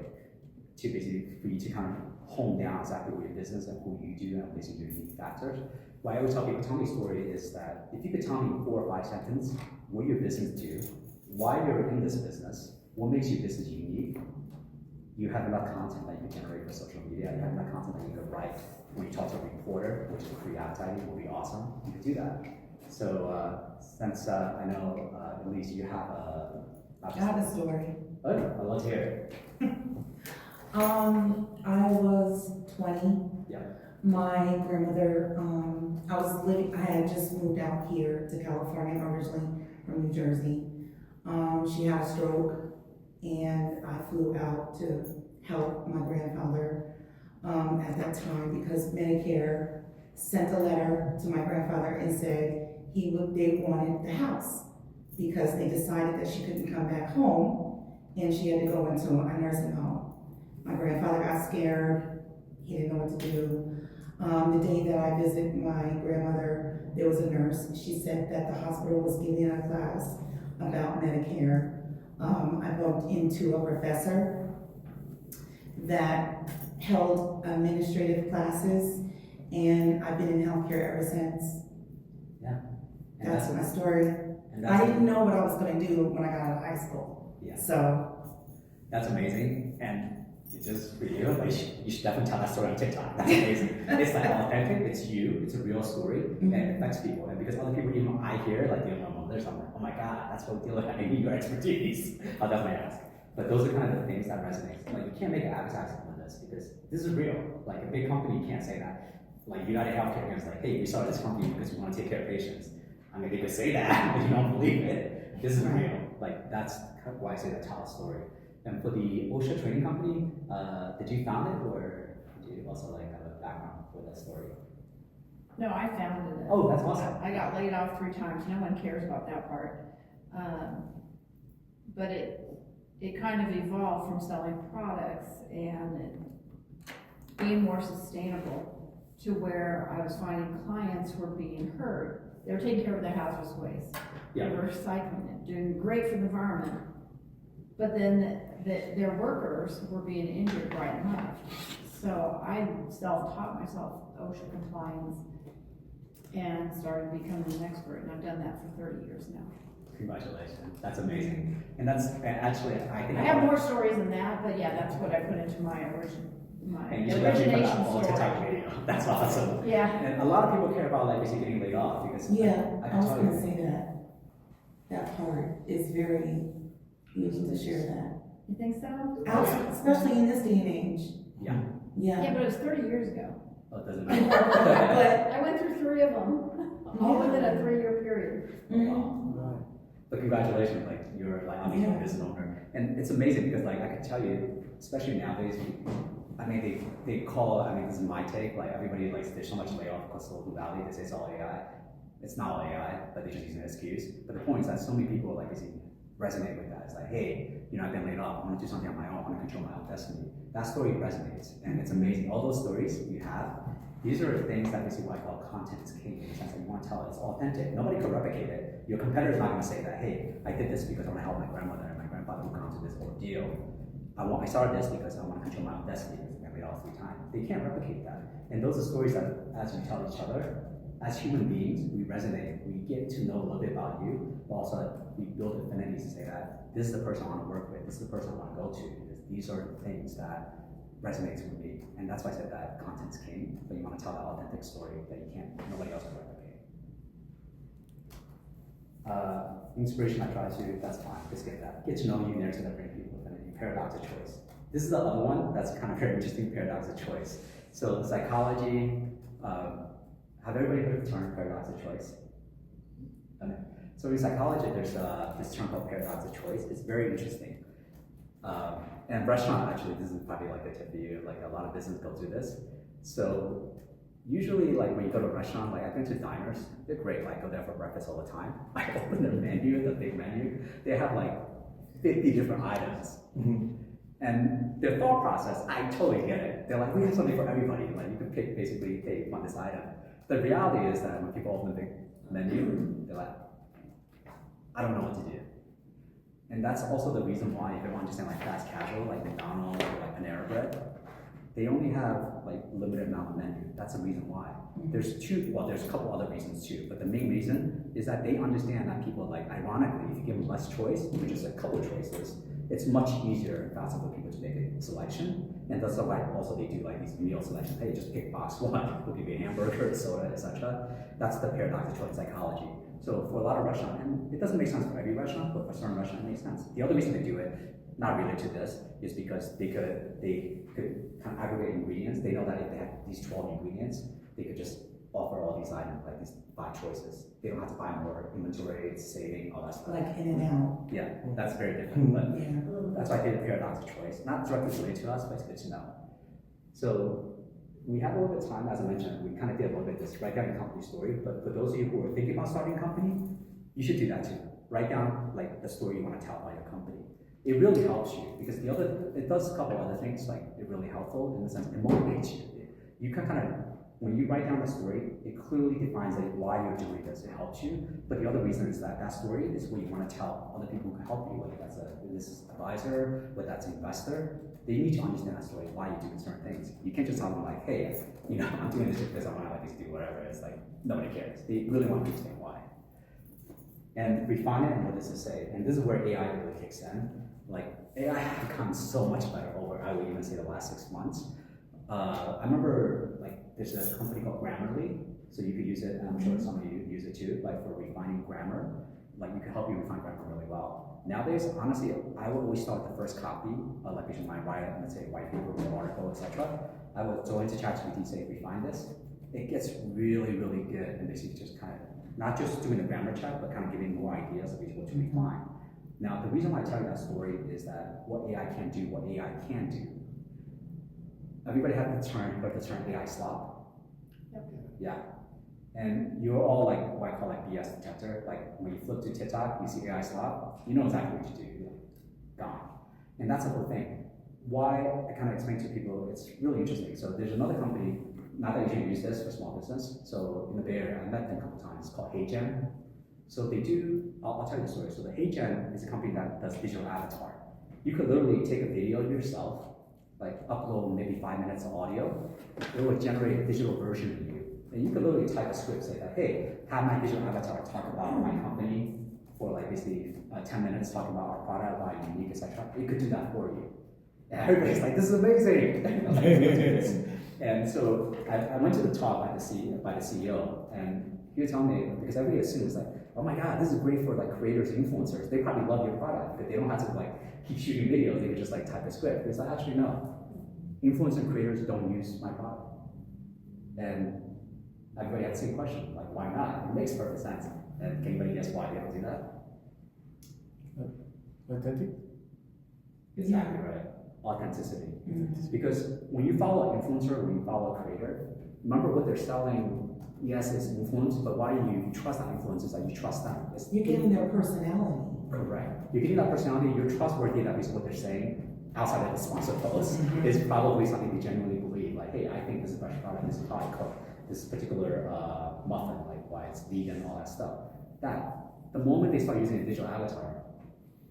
to basically, for you to kind of hone down exactly what your business and who you do and basically your unique factors. What I always tell people, tell me a story is that if you could tell me 4 or 5 sentences what your business do, why you're in this business, what makes your business unique, you have enough content that you can generate for social media, you have enough content that you can write when you talk to a reporter, which is free advertising, will be awesome. You could do that. So since I know Elise, you have I have a story. Okay, I'd love to hear it. I was 20. Yeah. My grandmother, I had just moved out here to California. I'm originally from New Jersey. She had a stroke, and I flew out to help my grandfather at that time because Medicare sent a letter to my grandfather and said they wanted the house because they decided that she couldn't come back home and she had to go into a nursing home. My grandfather got scared. He didn't know what to do. The day that I visited my grandmother, there was a nurse. She said that the hospital was giving a class about Medicare. I bumped into a professor that held administrative classes, and I've been in healthcare ever since. Yeah. And That's my story. I didn't know what I was going to do when I got out of high school. Yeah. So that's amazing. And just for you, like, you should definitely tell that story on TikTok. That's amazing. It's like authentic, it's you, it's a real story, and it affects people. And because other people, even I hear, like, you know, there's something, oh my God, that's what deal with. I need your expertise. I'll definitely ask. But those are kind of the things that resonate. Like, you can't make an advertising on this because this is real. Like, a big company can't say that. Like, United Healthcare is like, hey, we started this company because we want to take care of patients. I mean, they could say that, but you don't believe it. This is real. Like, that's why I say that tell a story. And for the OSHA training company, did you found it, or did you also like have a background for that story? No, I founded it. Oh, that's awesome. I got laid off 3 times. No one cares about that part. But it kind of evolved from selling products and being more sustainable to where I was finding clients were being heard. They were taking care of their hazardous waste. Yeah. They were recycling it, doing great for the environment. But then their workers were being injured right and left. So I self-taught myself OSHA compliance and started becoming an expert, and I've done that for 30 years now. Congratulations, that's amazing. And that's actually, I think I have more stories than that, but yeah, that's what I put into my and you should definitely put that origination on story. TikTok video. That's awesome. Yeah. And a lot of people care about like basically getting laid off because yeah, I I can was tell going to you. say that part is very, you need to share that. You think so? Especially in this day and age. Yeah. Yeah, but it was 30 years ago. Oh, it doesn't matter. But I went through 3 of them, all within a 3-year period. Wow. But congratulations, like you're like obviously a business owner, and it's amazing because like I can tell you, especially nowadays, I mean they call. I mean this is my take. Like everybody like there's so much layoff across Silicon Valley. They say it's all AI. It's not all AI, but they're just using an excuse. But the point is that so many people are like resonate with that. It's like, hey, I've been laid off. I want to do something on my own. I want to control my own destiny. That story resonates, and it's amazing. All those stories you have, these are things that basically what I call content is king, in the sense that you want to tell it. It's authentic. Nobody could replicate it. Your competitor's not going to say that, hey, I did this because I want to help my grandmother and my grandfather who've gone through this ordeal. I started this because I want to control my own destiny because I got laid off 3 times. They can't replicate that. And those are stories that, as we tell each other, as human beings, we resonate. We get to know a little bit about you, but also we build affinities to say that this is the person I want to work with, this is the person I want to go to. These are the things that resonates with me. And that's why I said that content's king, but you want to tell that authentic story that nobody else can replicate. Inspiration, I try to, that's fine, just get that. Get to know you, narrative that bring people affinity. Paradox of choice. This is the other one that's kind of very interesting, paradox of choice. So psychology, have everybody heard of the term paradox of choice? Okay. So in psychology, there's this term called paradox of choice. It's very interesting. And restaurant, actually, this is probably like a tip for you, like a lot of businesses go through this. So usually, like when you go to a restaurant, like I've been to diners, they're great, like go there for breakfast all the time. I open their menu, the big menu, they have like 50 different items. And their thought process, I totally get it. They're like, we have something for everybody. Like you can pick basically, hey, you want this item. The reality is that when people open the big menu, they're like, I don't know what to do. And that's also the reason why, if you understand like fast casual, like McDonald's or like Panera Bread, they only have like limited amount of menu. That's the reason why. There's a couple other reasons too, but the main reason is that they understand that people, like ironically, if you give them less choice, which is a couple choices, it's much easier and faster for people to make a selection. And that's why also they do like these meal selections. Hey, just pick box 1, we'll give you a hamburger, soda, etc. That's the paradox of choice psychology. So for a lot of restaurants, and it doesn't make sense for every restaurant, but for certain restaurants it makes sense. The other reason they do it, not related to this, is because they could kind of aggregate ingredients. They know that if they have these 12 ingredients, they could just offer all these items, like these 5 choices. They don't have to buy more inventory, saving, all that stuff. Like in and out. Yeah, that's very different. But Yeah. that's why I think the paradox of choice, not directly related to us, but it's good to know. So we have a little bit of time, as I mentioned, we kind of did a little bit of this, write down your company story, but for those of you who are thinking about starting a company, you should do that too. Write down like the story you want to tell about your company. It really helps you because it does a couple other things, like it's really helpful in the sense it motivates you. You can kind of, when you write down the story, it clearly defines like why you're doing this. It helps you. But the other reason is that story is what you want to tell other people who can help you, whether that's a business advisor, whether that's an investor. They need to understand that story, why you're doing certain things. You can't just tell them like, hey, I'm doing this because I want to like to do whatever. It's like nobody cares. They really want to understand why. And refine it and what does it say? And this is where AI really kicks in. Like AI has become so much better over, I would even say, the last 6 months. I remember like there's a company called Grammarly, so you could use it, and I'm sure some of you use it too, like for refining grammar. Like you can help you refine grammar really well. Nowadays, honestly, I would always start the first copy, like if you might write, let's say, white paper or article, etc. I would go into ChatGPT and say, refine this. It gets really, really good, and basically just kind of not just doing the grammar check, but kind of giving more ideas of what to refine. Now, the reason why I tell you that story is that what AI can do, what AI can do. Everybody heard the term AI slop? Yep. Yeah. And you're all like what I call like BS detector. Like when you flip to TikTok, you see AI slop, you know exactly what to do. You're like, gone. And that's the whole thing. Why I kind of explain to people, it's really interesting. So there's another company, not that you can use this for small business. So in the Bay Area, I met them a couple times. It's called HeyGen. So they do, I'll tell you the story. So the HeyGen is a company that does digital avatar. You could literally take a video of yourself, like upload maybe 5 minutes of audio. It will generate a digital version of you. And you could literally type a script, say that, hey, have my digital avatar talk about my company for like basically 10 minutes, talking about our product, why it's unique, etc. It could do that for you. And everybody's like, this is amazing. And so I went to the talk by the CEO, and he was telling me, because everybody assumes like, oh my God, this is great for like creators and influencers. They probably love your product, but they don't have to like keep shooting videos. They could just like type a script. It's like, actually no, influencers and creators don't use my product. And everybody had the same question, like why not? It makes perfect sense. And can anybody guess why they don't do that? Authentic? Exactly right. Authenticity. Because when you follow an influencer, when you follow a creator, remember what they're selling. Yes, it's influence, but why do you trust that influence? Is that you trust them. You're getting their personality. Correct. You're getting that personality, you're trustworthy that is what they're saying outside of the sponsor post is probably something they genuinely believe. Like, hey, I think this is a fresh product, this is how I cook, this particular muffin, like why it's vegan, all that stuff. That the moment they start using a digital avatar,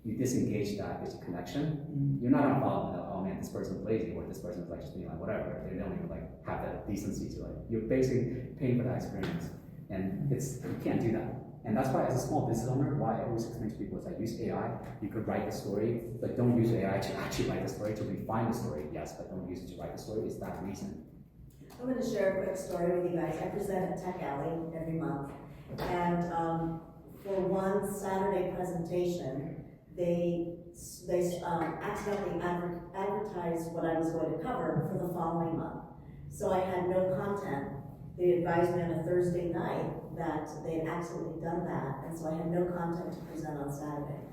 you disengage that digital connection. You're not gonna follow them. Oh man, this person's lazy, or this person's like just being like whatever. They don't even like have that decency to like. You're basically paying for that experience, and you can't do that. And that's why, as a small business owner, why I always explain to people is like use AI. You could write the story, but don't use AI to actually write the story. To refine the story, yes, but don't use it to write the story. It's that reason. I'm going to share a quick story with you guys. I present at Tech Alley every month, and for one Saturday presentation, they accidentally advertised what I was going to cover for the following month. So I had no content. They advised me on a Thursday night that they had accidentally done that, and so I had no content to present on Saturday.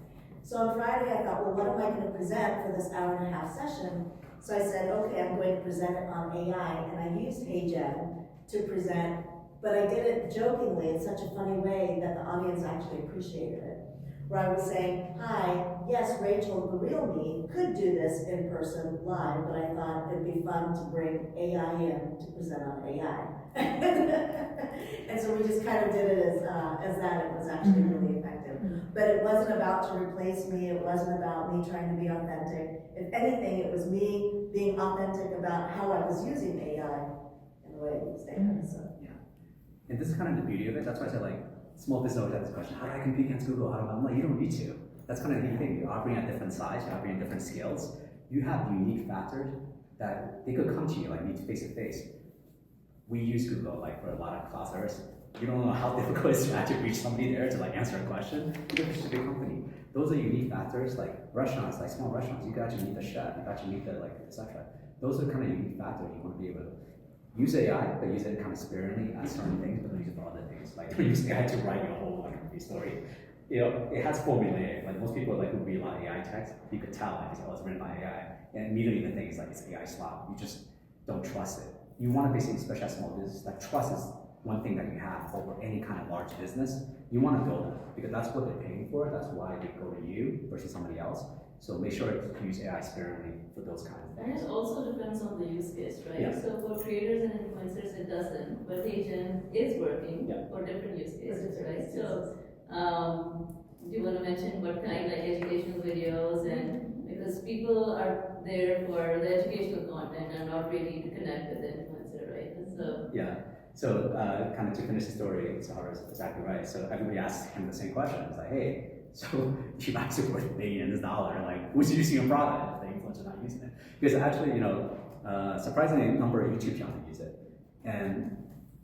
So on Friday I thought, well, what am I going to present for this hour-and-a-half session? So I said, okay, I'm going to present it on AI, and I used HeyGen to present, but I did it jokingly in such a funny way that the audience actually appreciated it. Where I was saying, hi, yes, Rachel, the real me, could do this in person live, but I thought it'd be fun to bring AI in to present on AI. And so we just kind of did it as that. It was actually really effective. But it wasn't about to replace me. It wasn't about me trying to be authentic. If anything, it was me being authentic about how I was using AI in the way it was there. So. Yeah. And this is kind of the beauty of it. That's why I said like, small business always have this question, how do I compete against Google? I'm like, you don't need to. That's kind of the thing. You're operating at different size, you're operating at different scales. You have unique factors that they could come to you, like meet face to face. We use Google like for a lot of cloud service. You don't know how difficult it is to actually reach somebody there to like answer a question. Because it's a big company. Those are unique factors, like restaurants, like small restaurants. You can actually meet the chef, you can actually meet the like etc. Those are kind of unique factors you want to be able to use AI, but use it kind of sparingly on certain things, but don't use it for other things. Like don't use AI to write your whole like story. You know, it has formulaic. Like most people like who read a lot of AI text, you could tell like it's written by AI, and immediately the thing is like it's AI slop. You just don't trust it. You want to basically, especially as small business, like trust is one thing that you have over any kind of large business. You want to build it because that's what they're paying for. That's why they go to you versus somebody else. So make sure to use AI sparingly for those kind of things. And it also depends on the use case, right? Yeah. So for creators and influencers, it doesn't, but Agent is working Yeah. for different use cases, For different right? use So, do you want to mention what kind, like educational videos, and because people are there for the educational content and not really to connect with the influencer, right? And so, Yeah. So kind of to finish the story, Sahara is exactly right. So everybody asks him the same question. It's like, hey, so you actually worth billions of dollars. Like, who's using your product if the influencer not using it? Because actually, you know, surprisingly, a number of YouTube channels use it. And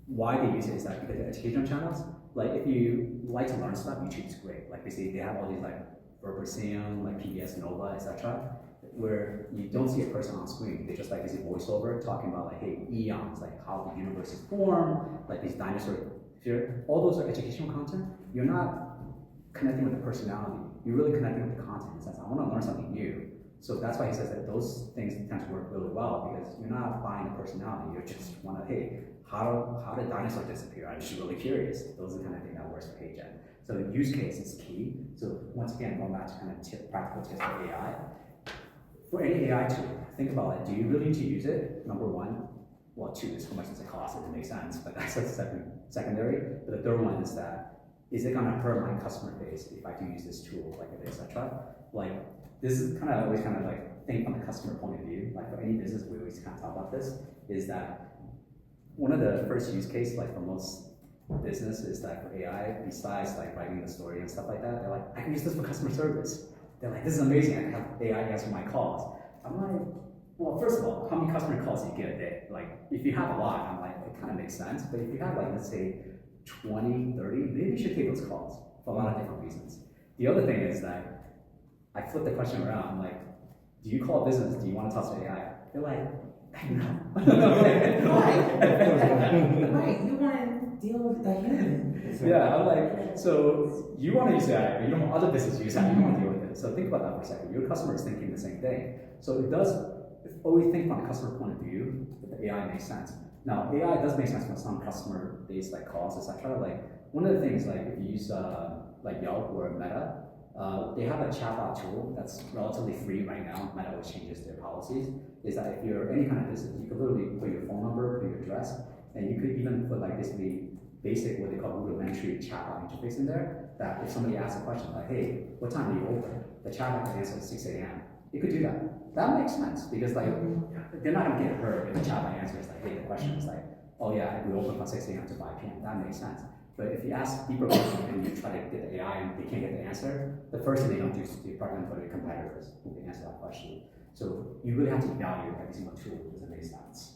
why they use it is that because the educational channels, like if you like to learn stuff, YouTube is great. Like basically, they have all these like Verbatim, like PBS Nova, etc., where you don't see a person on screen. They just like this voiceover talking about like, hey, eons, like how the universe is formed, like these dinosaurs. All those are educational content. You're not connecting with the personality. You're really connecting with the content in the sense, I want to learn something new. So that's why he says that those things tend to work really well because you're not buying the personality. You just want to, hey, how did dinosaurs disappear? I'm just really curious. Those are the kind of thing that works for HeyGen. So the use case is key. So once again, going back to kind of practical tips for AI. For any AI tool, think about it. Do you really need to use it? Number one. Well, two is how much does it cost? Does it make sense? But that's secondary. But the third one is that, is it gonna hurt my customer base if I do use this tool, like etc.? Like, this is kind of always kind of like think from the customer point of view. Like for any business, we always kind of talk about this, is that one of the first use case, like for most business, is that for AI, besides like writing the story and stuff like that, they're like, I can use this for customer service. They're like, this is amazing, I can have AI answer my calls. I'm like, well, first of all, how many customer calls do you get a day? Like, if you have a lot, I'm like, it kind of makes sense. But if you have like, let's say 20, 30, maybe you should take those calls for a lot of different reasons. The other thing is that I flip the question around. I'm like, do you call business? Do you want to talk to AI? They're like, no. Right, you want to deal with a human. Yeah, I'm like, so you want to use AI, but you don't want other businesses to use AI, you want to deal with it. So think about that for a second. Your customer is thinking the same thing. So it does always think from the customer point of view that the AI makes sense. Now, AI does make sense for some customer-based like calls, etc. Like one of the things, like if you use like Yelp or Meta, They have a chatbot tool that's relatively free right now, might always changes their policies, is that if you're any kind of business, you could literally put your phone number, put your address, and you could even put like basically basic, what they call rudimentary chatbot interface in there, that if somebody asks a question like, hey, what time do you open? The chatbot can answer at 6 a.m. It could do that. That makes sense, because like, they're not gonna get hurt if the chatbot answers like, hey, the question is like, oh yeah, we open from 6 a.m. to 5 p.m. That makes sense. But if you ask deeper questions and you try to get the AI and they can't get the answer, the first thing they don't do is they probably put a competitors who can answer that question. So you really have to evaluate every single tool because it makes sense.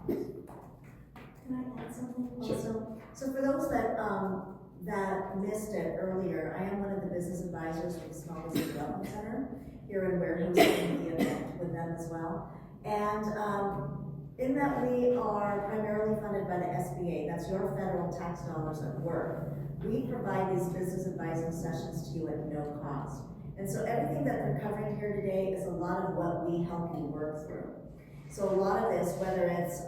Can I add something Sure. also? So for those that missed it earlier, I am one of the business advisors for the Small Business Development Center here in Wareham, doing the event with them as well. And in that we are primarily funded by the SBA, that's your federal tax dollars at work. We provide these business advising sessions to you at no cost. And so everything that they're covering here today is a lot of what we help you work through. So a lot of this, whether it's,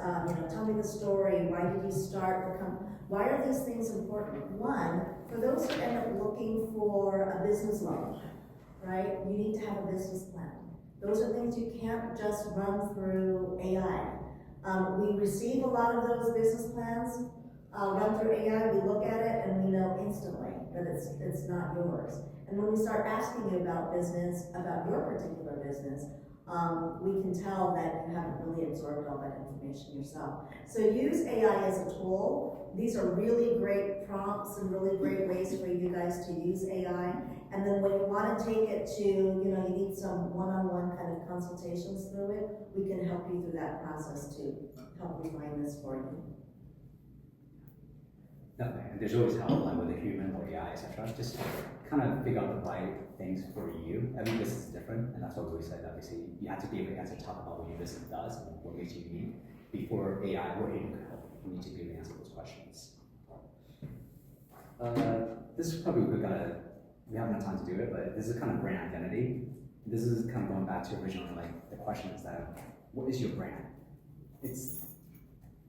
tell me the story, why did you start, why are these things important? One, for those who end up looking for a business loan, right, you need to have a business plan. Those are things you can't just run through AI. We receive a lot of those business plans, run through AI, we look at it and we know instantly that it's not yours. And when we start asking you about business, about your particular business, we can tell that you haven't really absorbed all that information yourself. So use AI as a tool. These are really great prompts and really great ways for you guys to use AI. And then when you want to take it to, you need some one-on-one kind of consultations through it, we can help you through that process to help refine this for you. Definitely, and there's always help, like with a human or AI, etc. Just kind of figure out the right things for you. Every business is different, and that's what we always said, obviously, you have to be able to answer, talk about what your business does and what makes you unique before AI or human can help. You need to be able to answer those questions. This is probably, we have enough time to do it, but this is kind of brand identity. This is kind of going back to originally, like the question is that, what is your brand? It's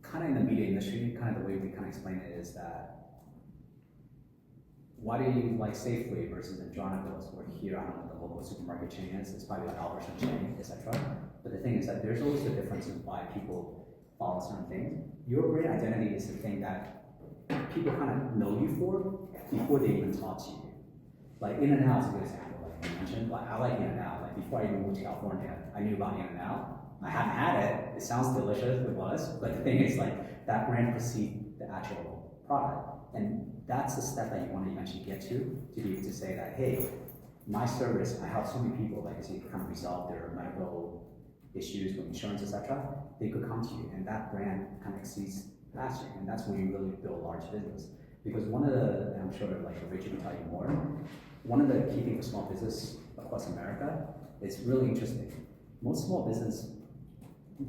kind of in the media industry, kind of the way we kind of explain it is that, why do you like Safeway versus Andronico's, or here, I don't know what the local supermarket chain is, it's probably like Albertson chain, etc. But the thing is that there's always a difference in why people follow certain things. Your brand identity is the thing that people kind of know you for before they even talk to you. Like In-N-Out is a good example, like you mentioned. Like I like In-N-Out. Like before I even moved to California, I knew about In-N-Out. I haven't had it. It sounds delicious. It was, but the thing is, like that brand perceived the actual product, and that's the step that you want to eventually get to be able to say that, hey, my service, I help so many people, like you kind of resolve their medical issues with insurance, etc. They could come to you, and that brand kind of exceeds past you, and that's when you really build a large business. Because one of the, and I'm sure like Rachel can tell you more, one of the key things for small business across America is really interesting. Most small business,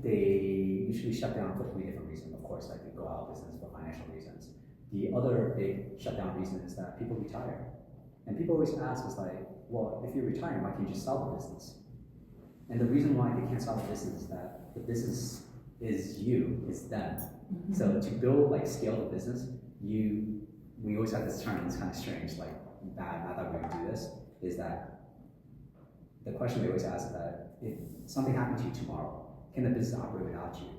they usually shut down for 3 different reasons. Of course, like they go out of business for financial reasons. The other big shutdown reason is that people retire. And people always ask is like, well, if you're retiring, why can't you just sell the business? And the reason why they can't sell the business is that the business is you, it's them. Mm-hmm. So to build, like scale the business, we always have this term, it's kind of strange, like not that we're gonna do this, is that the question we always ask is that if something happened to you tomorrow, can the business operate without you?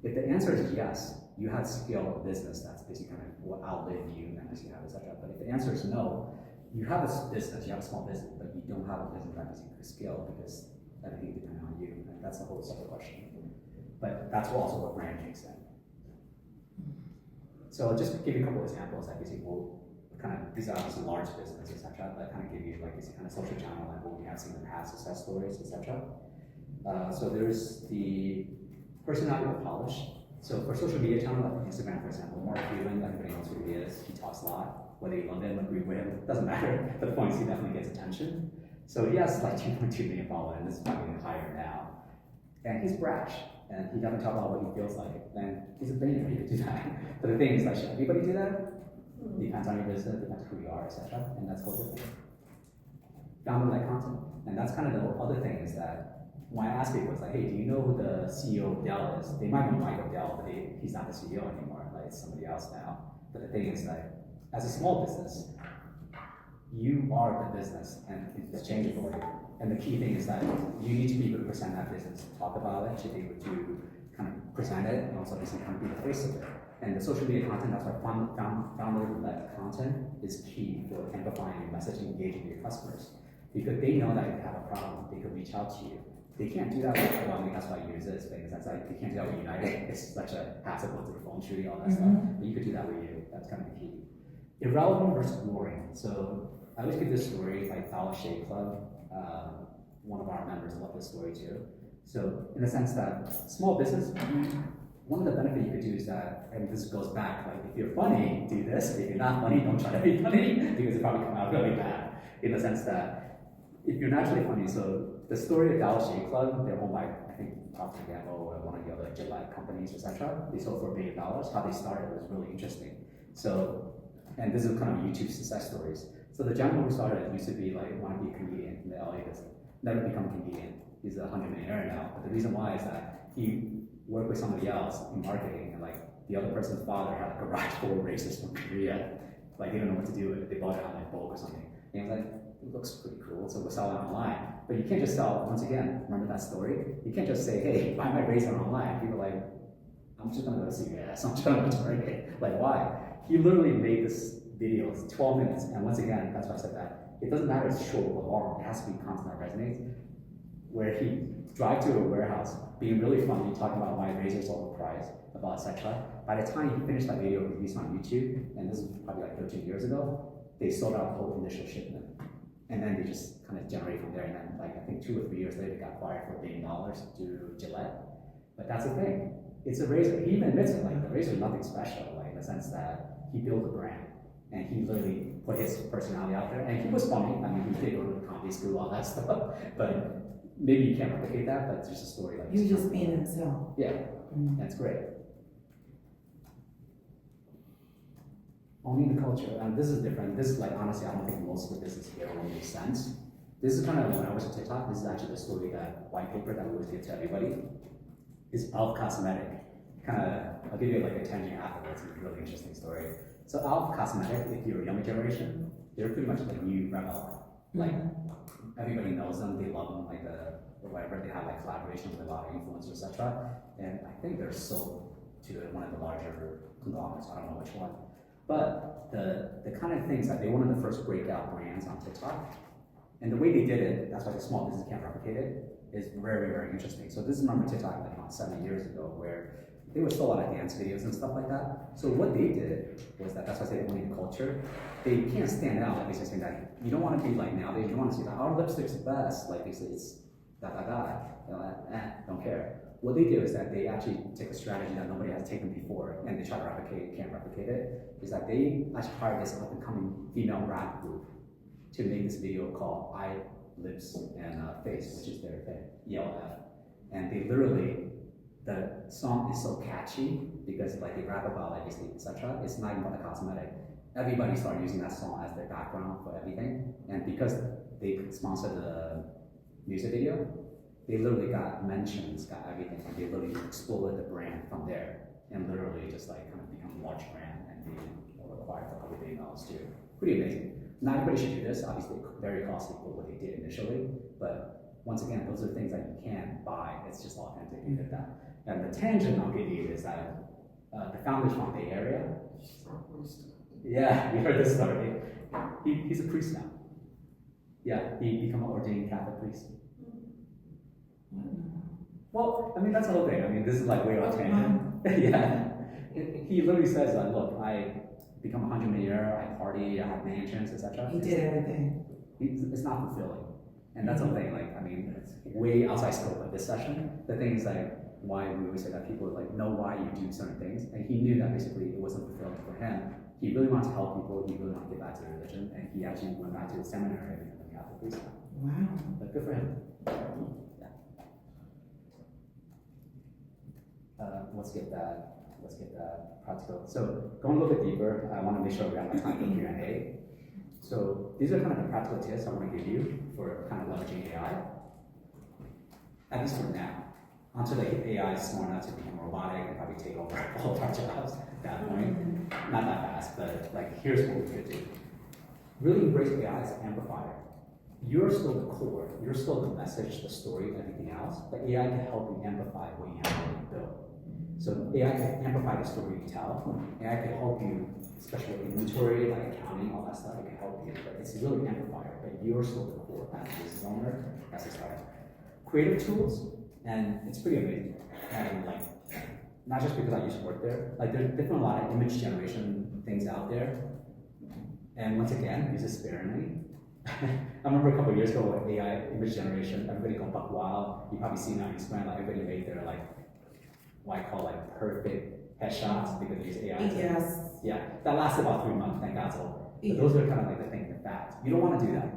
If the answer is yes, you have scale a business that's basically kind of will outlive you and as you have, etc. But if the answer is no, you have a business, you have a small business, but you don't have a business that basically could scale because everything depends on you, and that's a whole separate question. But that's also what brand kicks in. So I'll just give you a couple of examples that basically will kind of, these are obviously large businesses, etc. That kind of give you like this kind of social channel, like what we have seen in the past, success stories, etc. So there's the personality of polish. So for social media channel, like Instagram, for example, Mark Cuban, everybody knows who he is. He talks a lot. Whether you love him, agree with him, doesn't matter. But the point is he definitely gets attention. So he has like 2.2 million followers, and this is probably higher now. And he's brash, and he doesn't talk about what he feels like. And he's a billionaire, he could do that. But the thing is, like, should everybody do that? Depends on your business, depends who you are, etc. And that's whole different. Founder-led content. And that's kind of the other thing is that when I ask people, it's like, hey, do you know who the CEO of Dell is? They might know Michael Dell, but he's not the CEO anymore. Like, it's somebody else now. But the thing is, like, as a small business, you are the business and it's changeable. And the key thing is that you need to be able to present that business, talk about it, to be able to kind of present it, and also basically kind of be the face of it. And the social media content, that's why founder-led content is key for amplifying your message and engaging with your customers. Because they know that if you have a problem, they could reach out to you. They can't do that with, well, I mean, that's why I use this, because that's like, they can't do that with United. It's such a hassle go through the phone tree, all that stuff. But you could do that with you. That's kind of the key. Irrelevant versus boring. So I always give this story by Dollar Shave Club. One of our members love this story too. So in the sense that small business, one of the benefits you could do is that, and this goes back, like if you're funny, do this. If you're not funny, don't try to be funny, because it probably come out really bad. In the sense that if you're naturally funny, so the story of Dallas Shave Club, they're owned by, I think, Procter & Gamble or one of the other Gillette companies, etc. They sold for $1 billion. How they started was really interesting. So, and this is kind of YouTube success stories. So the gentleman who started it used to be like, want to be a comedian in the LA business. Never become a comedian. He's a 100 millionaire now. But the reason why is that he worked with somebody else in marketing, and like the other person's father had a garage full of races from Korea. Like they didn't know what to do with it. They bought it on like bulk or something. And he was like, it looks pretty cool, so we'll sell it online. But you can't just sell, once again, remember that story? You can't just say, hey, buy my razor online. People are like, I'm just gonna go to CVS, I'm just gonna go to Target. Like, why? He literally made this video, it's 12 minutes, and once again, that's why I said that. It doesn't matter if it's short or long, it has to be content that resonates. Where he drive to a warehouse, being really funny, talking about why razors overpriced, about etc. By the time he finished that video released on YouTube, and this is probably like 13 years ago, they sold out the whole initial shipment. And then they just kind of generate from there, and then like I think 2 or 3 years later, they got acquired for $1 billion to Gillette. But that's the thing, it's a razor. He even admits it, like the razor is nothing special, like in the sense that he built a brand. And he literally put his personality out there, and he was funny. I mean, he did go to the comedy school, all that stuff. But maybe you can't replicate that, but it's just a story like He was just being himself. Yeah, that's great. Owning the culture, and this is different. This is like, honestly, I don't think most of the business here will make sense. This is kind of, when I was at TikTok, this is actually the story, that white paper that we always give to everybody. Is Elf Cosmetic. Kind of, I'll give you like a tangent afterwards. It's a really interesting story. So Elf Cosmetic, if you're a younger generation, they're pretty much like new Rebel. Like, everybody knows them, they love them, like or whatever. They have like collaborations with a lot of influencers, etc. And I think they're sold to one of the larger conglomerates, I don't know which one. But the kind of things that they were one of the first breakout brands on TikTok. And the way they did it, that's why the small business can't replicate it, is very, very interesting. So this is, remember TikTok like about 7 years ago, where they would show a lot of dance videos and stuff like that. So what they did was that's why I say they own the culture. They can't stand out, like they say that you don't want to be like nowadays, you want to say that our lipstick's the best, like they say it's don't care. What they do is that they actually take a strategy that nobody has taken before, and they try to replicate it, can't replicate it, is that they actually hired this up and coming female rap group to make this video called Eye, Lips, and Face, which is their thing, ELF. And they literally, the song is so catchy because like they rap about like basically etc. It's not even about the cosmetic. Everybody started using that song as their background for everything, and because they sponsored the music video, they literally got mentions, got everything, and they literally exploded the brand from there, and literally just like kind of become a large brand, and they were acquired for $1 billion too. Pretty amazing. Not everybody should do this. Obviously, very costly for what they did initially, but once again, those are things that you can buy. It's just authentic. You did that. And the tangent I'll give you is that the founder's from the Bay Area. Yeah, you heard this story. He's a priest now. Yeah, he became an ordained Catholic priest. Well, I mean, that's the whole thing. I mean, this is like way off tangent. Yeah. He literally says, look, I become a 100 millionaire, I party, I have mansions, etc. He did everything. It's not fulfilling. And that's the thing, like, I mean, it's way outside scope of this session. The thing is like, why we always say that people like know why you do certain things, and he knew that basically it wasn't fulfilling for him. He really wanted to help people, he really wanted to get back to the religion, and he actually went back to the seminary and became a Catholic priest. Wow. But good for him. Yeah. Let's get that practical. So going a little bit deeper, I want to make sure we have enough time for Q&A. So these are kind of the practical tips I want to give you for kind of leveraging AI. At least for now. Until the AI is smart enough to become robotic and probably take over all of our jobs at that point. Not that fast, but like here's what we could do. really embrace AI as an amplifier. You're still the core, you're still the message, the story, everything else, but AI can help you amplify what you have already built. So AI can amplify the story you tell. AI can help you, especially with inventory, like accounting, all that stuff, it can help you, but it's really an amplifier, but you're still the core as a business owner, as a startup. Creative tools, and it's pretty amazing. And like, not just because I used to work there, like there's different a lot of image generation things out there. And once again, use it sparingly. I remember a couple of years ago with AI image generation, everybody going buck wild. You probably seen it on Instagram, like everybody made their like, what I call like perfect headshots because they use AI. Yes. Yeah, that lasted about 3 months, thank God. So Yeah. those are kind of like the thing, the fact. You don't want to do that.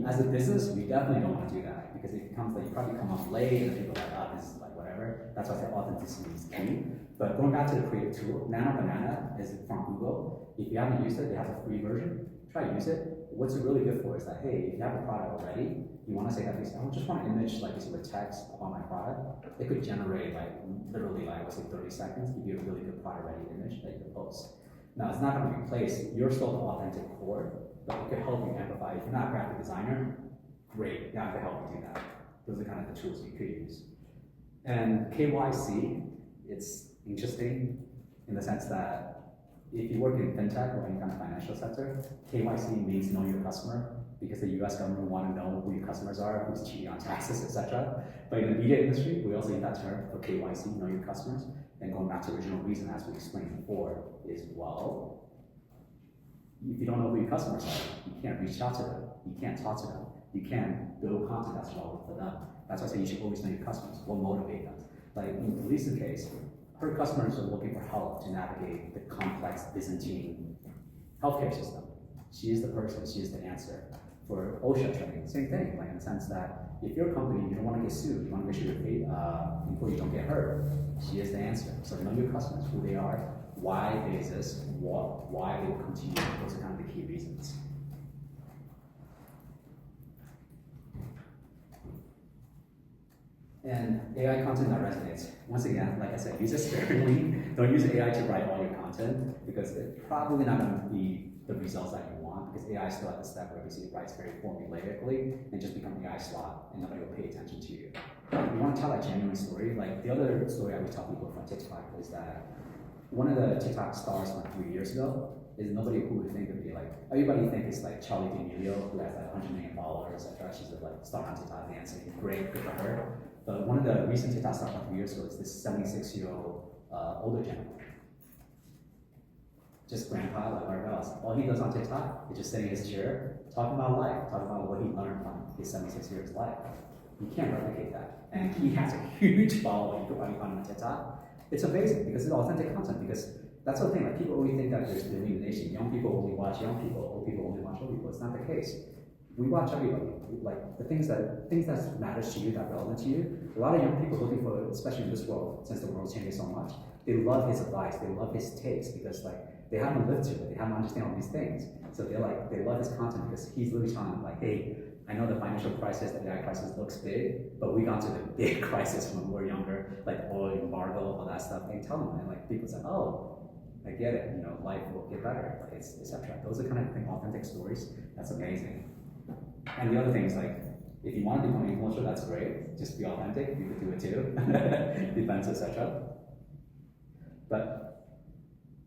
As a business, we definitely don't want to do that because it becomes like you probably come up late and people are like, oh, this is like whatever. That's why I say authenticity is key. But going back to the creative tool, Nano Banana is from Google. If you haven't used it, they have a free version. Try to use it. What's it really good for is that, hey, if you have a product already, you want to say that, I just want an image like this with text about my product. It could generate like literally like, let's say 30 seconds, give you a really good product ready image that you can post. Now, it's not going to replace your still the authentic core, but it could help you amplify. If you're not a graphic designer, great, yeah, it could help you do that. Those are kind of the tools you could use. And KYC, it's interesting in the sense that if you work in fintech or any kind of financial sector, KYC means know your customer because the US government want to know who your customers are, who's cheating on taxes, etc. But in the media industry, we also use that term for KYC, know your customers. And going back to the original reason, as we explained before, is well, if you don't know who your customers are, you can't reach out to them, you can't talk to them, you can't build content that's relevant for them. That's why I say you should always know your customers, what motivate them. Like in Lisa's case, her customers are looking for help to navigate the complex Byzantine healthcare system. She is the person, she is the answer. For OSHA training, same thing, like in the sense that if you're a company, you don't want to get sued, you want to make sure your employees don't get hurt, she is the answer. So know your customers, who they are, why they exist, why they will continue. Those are kind of the key reasons. And AI content that resonates. Once again, like I said, use it sparingly. Don't use AI to write all your content because it's probably not going to be the results that you want because AI is still at the step where it writes very formulaically and just become AI slot and nobody will pay attention to you. You want to tell a genuine story. Like the other story I would tell people from TikTok is that one of the TikTok stars from 3 years ago is nobody who would think would be like, everybody think it's like Charli D'Amelio who has like 100 million followers, etc. She's a like star on TikTok dancing, great, good for her. But one of the recent TikTok stars from 3 years ago is this 76-year-old older gentleman. Just grandpa, like whatever else. All he does on TikTok is just sitting in his chair, talking about life, talking about what he learned from his 76 years life. You can't replicate that. And he has a huge following. You can probably find him on TikTok. It's amazing because it's authentic content. Because that's the thing, like people always think that there's elimination. Young people only watch young people, old people only watch old people. It's not the case. We watch everybody. Like the things that matters to you, that relevant to you. A lot of young people looking for, especially in this world, since the world's changing so much, they love his advice, they love his takes because like they haven't lived through it, they haven't understand all these things. So they love his content because he's literally telling them like, hey, I know the financial crisis, the AI crisis looks big, but we got to the big crisis when we were younger, like oil embargo, all that stuff. And tell them, and like people say, oh, I get it, you know, life will get better, like it's etc. Those are kind of authentic stories. That's amazing. And the other thing is like, if you want to become an influencer, that's great. Just be authentic. You could do it too. Depends, etc. But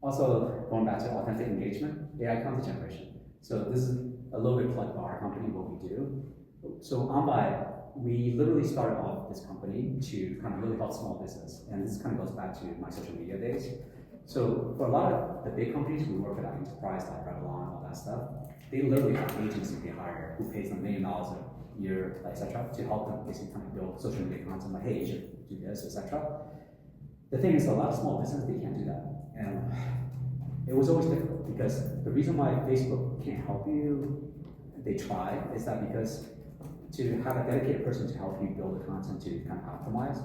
also going back to authentic engagement, AI content generation. So this is a little bit plug for our company, what we do. So OnVibe, we literally started off this company to kind of really help small business. And this kind of goes back to my social media days. So for a lot of the big companies, we work with like enterprise, like Revlon, all that stuff. They literally have agencies they hire who pays them $1 million a year, etc., to help them basically kind of build social media content, like, hey, you should do this, etc. The thing is, a lot of small businesses, they can't do that. And it was always difficult because the reason why Facebook can't help you, they try, is that because to have a dedicated person to help you build the content to kind of optimize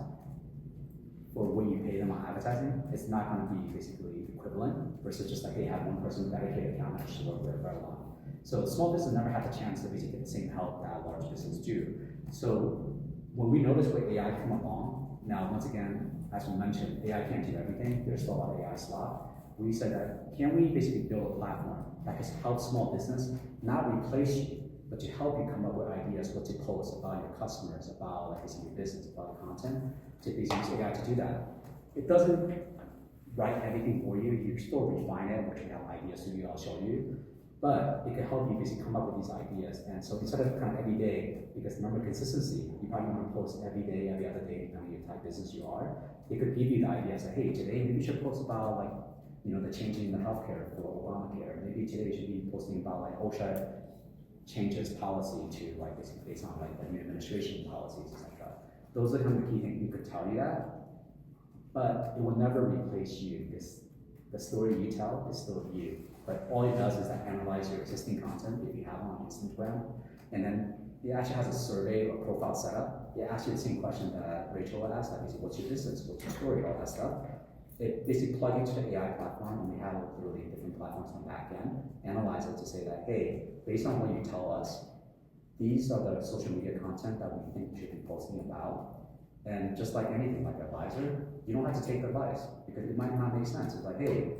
for what you pay them on advertising, it's not going to be basically equivalent versus just like, hey, have one person dedicated account manager to work with for a while. So small business never had the chance to basically get the same help that large business do. So when we noticed what AI come along, now once again, as we mentioned, AI can't do everything. There's still a lot of AI slot. we said that can we basically build a platform that can help small business, not replace you, but to help you come up with ideas, what to post about your customers, about like your business, about content, to basically use AI to do that. It doesn't write everything for you. You still refine it, which we have ideas to you, I'll show you. But it can help you basically come up with these ideas. And so instead of kind of every day, because remember consistency, you probably want to post every day, every other day, depending on your type of business you are. It could give you the idea, say, hey, today maybe you should post about like, the changing the healthcare for Obamacare. Maybe today you should be posting about like OSHA changes policy to like based on like the new administration policies, etc. Those are kind of the key things you could tell you that, but it will never replace you because the story you tell is still you. But all it does is that analyze your existing content if you have on Instagram, and then it actually has a survey or profile setup. It asks you the same question that Rachel asked, like, what's your business, what's your story, all that stuff. It basically plug into the AI platform, and we have literally different platforms on the back end, analyze it to say that, hey, based on what you tell us, these are the social media content that we think you should be posting about. And just like anything, like advisor, you don't have to take the advice because it might not make sense. It's like, hey,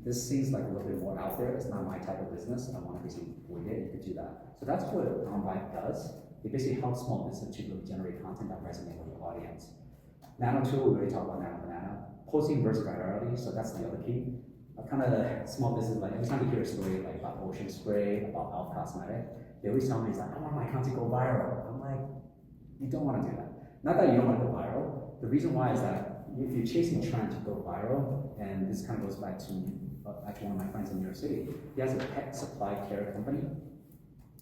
this seems like a little bit more out there. It's not my type of business. I want to basically avoid it. You could do that. So that's what OnVibe does. It basically helps small business to really generate content that resonates with your audience. Nano tool, we already talked about Nano Banana. Posting versus virality, so that's the other key. Kind of the small business, like every time you hear a story like about Ocean Spray, about Elf Cosmetic, they always tell me, it's like, I want my content to go viral. I'm like, you don't want to do that. Not that you don't want to go viral. The reason why is that if you're chasing a trend to go viral, and this kind of goes back to actually one of my friends in New York City, he has a pet supply care company.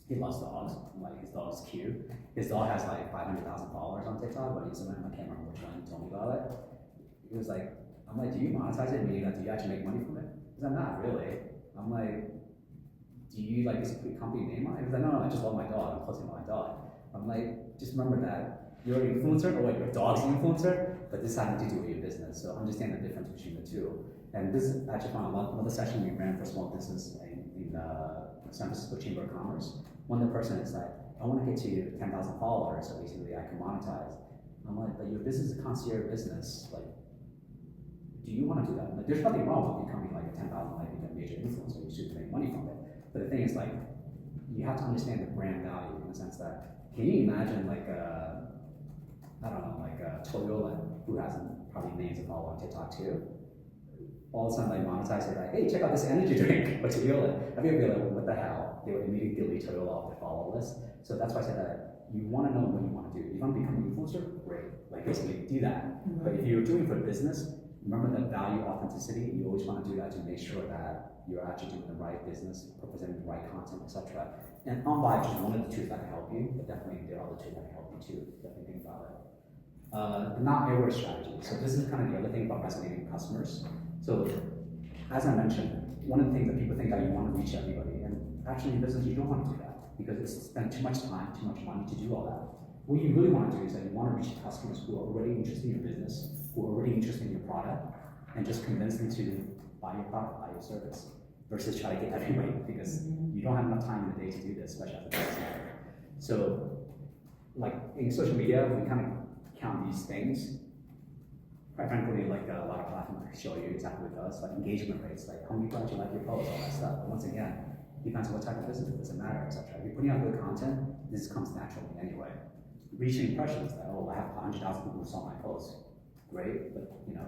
He loves dogs. Like his dog's cute. His dog has like 500,000 followers on TikTok, but Instagram, I can't remember which one. He told me about it. He was like, I'm like, do you monetize it? Meaning that do you actually make money from it? He's like, not really. I'm like, do you like basically put company name on it? He's like, no, I just love my dog. I'm posting about my dog. I'm like, just remember that you're an influencer, or like your dog's an influencer, but this has nothing to do with your business. So understand the difference between the two. And this is actually from another session we ran for small business in San Francisco Chamber of Commerce. One of the person is like, I want to get to 10,000 followers, so basically I can monetize. I'm like, but your business is a concierge business. Like, do you want to do that? Like, there's nothing wrong with becoming like a 10,000 like a major influencer. You should make money from it. But the thing is, like, you have to understand the brand value in the sense that, can you imagine like I don't know, like Toyota, who has probably millions of followers on TikTok too. All of a sudden, they monetize it like, hey, check out this energy drink. But Toyota, I mean, like, what the hell? They would immediately delete Toyota off their follow list. So that's why I said that you want to know what you want to do. If you want to become an influencer, great. Like basically, do that. Mm-hmm. But if you're doing it for business, remember that value authenticity. You always want to do that to make sure that you're actually doing the right business, representing the right content, etc. And OnVibe is one of the tools that can help you, but definitely there are other tools that can help you too. Definitely think about it. The not everywhere strategy. So this is kind of the other thing about resonating with customers. So as I mentioned, one of the things that people think that you want to reach everybody, and actually in business you don't want to do that because it's spend too much time, too much money to do all that. What you really want to do is that you want to reach customers who are already interested in your business, who are already interested in your product, and just convince them to buy your product, buy your service, versus try to get everybody because you don't have enough time in the day to do this, especially as a business owner. So, like in social media, we kind of count these things. Quite frankly, like a lot of platforms show you exactly what it does, like engagement rates, like how many people actually like your posts, all that stuff. But once again, depends on what type of business, it doesn't matter, etc. If you're putting out good content, this comes naturally anyway. Reaching impressions, that, oh, I have 100,000 people who saw my post. Great, but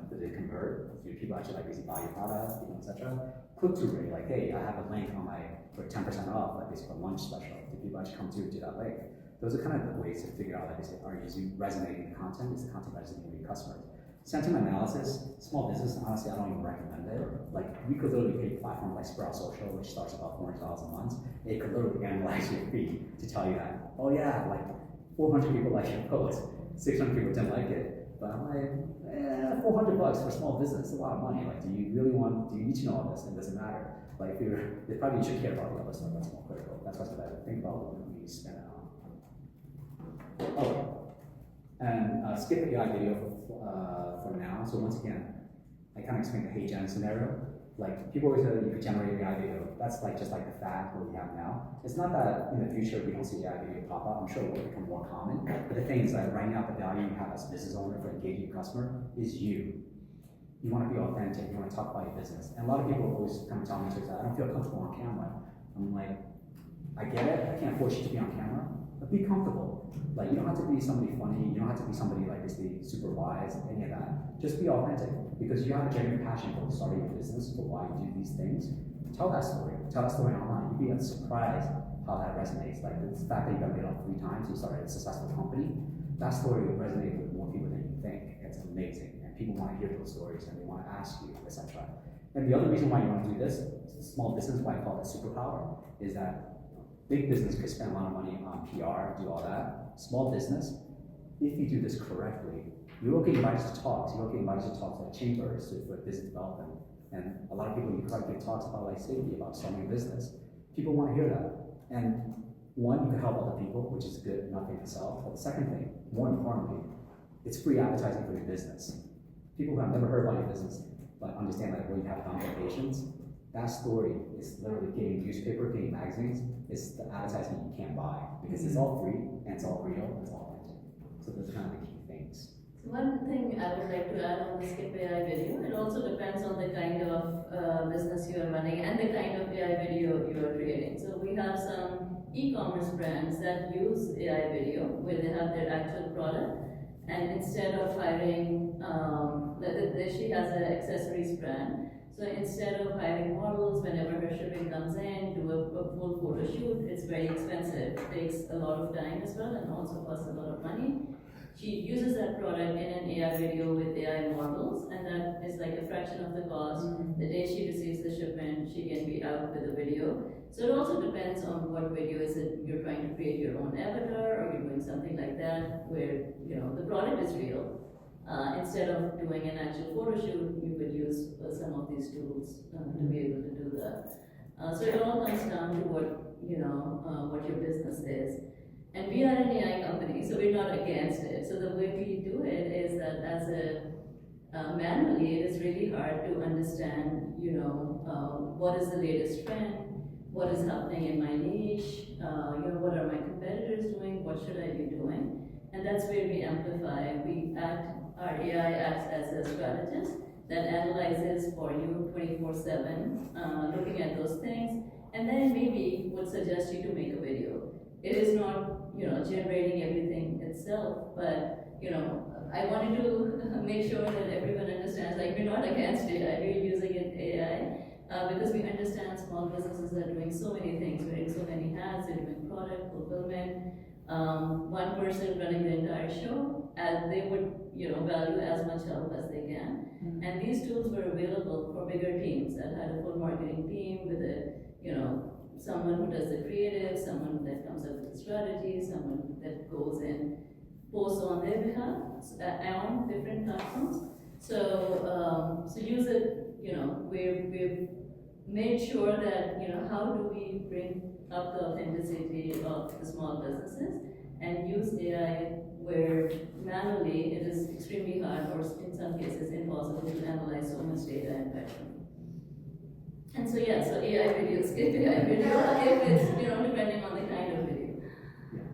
did they convert? Do people actually like basically buy your product, etc.? Click-through rate, like, hey, I have a link on for 10% off, like basically a lunch special. Do people actually come to that link? Those are kind of the ways to figure out, like I said, are you resonating the content? Is the content resonating with your customers? Sentiment analysis, small business, honestly, I don't even recommend it. Like, we could literally pay a platform like Sprout Social, which starts about $400 a month. It could literally analyze your feed to tell you that, oh yeah, like 400 people like your post, 600 people didn't like it. But I'm like, $400 for a small business, it's a lot of money. Like, do you need to know all this? It doesn't matter. Like, they probably should care about the other stuff that's more critical. That's what's better. Think about what you spend it on. Oh, and skip the AI video for now. So once again, I kind of explained the Hey Gen scenario. Like, people always say that you could generate AI video. That's like just like the fact what we have now. It's not that in the future we don't see AI video pop up. I'm sure it will become more common. But the thing is that right now the value you have as a business owner for engaging your customer is you. you want to be authentic, you want to talk about your business. And a lot of people always come tell me, I don't feel comfortable on camera. I'm like, I get it, I can't force you to be on camera, but be comfortable. Like, you don't have to be somebody funny, you don't have to be somebody like basically super wise, any of that. Just be authentic, because you have a genuine passion for starting your business, for why you do these things. Tell that story online. You'd be surprised how that resonates. Like the fact that you got laid off 3 times, you started a successful company, that story will resonate with more people than you think. It's amazing, and people want to hear those stories, and they want to ask you, etc. And the other reason why you want to do this, small business, why I call it superpower, is that big business could spend a lot of money on PR, do all that. Small business, if you do this correctly, you will get invited to talks. You will get invited to talks at chambers for business development. And a lot of people, you probably give talks about like safety, about starting a business. People want to hear that. And one, you can help other people, which is good enough in itself. But the second thing, more importantly, it's free advertising for your business. People who have never heard about your business, but understand like what you have foundations, that story is literally getting newspaper, getting magazines. It's the advertising you can't buy, because it's all free, and it's all real, it's all authentic. So those are kind of the key things. So one thing I would like to add on the Skip AI video, it also depends on the kind of business you are running and the kind of AI video you are creating. So we have some e-commerce brands that use AI video where they have their actual product, and instead of hiring, she has an accessories brand. So instead of hiring models whenever her shipping comes in, do a full photo shoot, it's very expensive. It takes a lot of time as well, and also costs a lot of money. She uses that product in an AI video with AI models, and that is like a fraction of the cost. The day she receives the shipment, she can be out with the video. So it also depends on what video is it you're trying to create your own avatar, or you're doing something like that where the product is real. Instead of doing an actual photo shoot, you could use some of these tools to be able to do that. So it all comes down to what your business is. And we are an AI company, so we're not against it. So the way we do it is that as manually, it is really hard to understand, what is the latest trend, what is happening in my niche, what are my competitors doing, what should I be doing? And that's where we amplify. Our AI acts as a strategist that analyzes for you 24/7, looking at those things, and then maybe would suggest you to make a video. It is not, generating everything itself, but, I wanted to make sure that everyone understands, like, we're not against AI, we're using it AI, because we understand small businesses are doing so many things, wearing so many hats, they're doing product fulfillment. One person running the entire show, and they would, value as much help as they can. And these tools were available for bigger teams that had a full marketing team with someone who does the creative, someone that comes up with the strategy, someone that goes and posts on their behalf on different platforms. So use it. We've made sure that how do we bring up the authenticity of the small businesses and use AI where manually it is extremely hard, or in some cases impossible, to analyze so much data and pattern. And so AI videos, if it's depending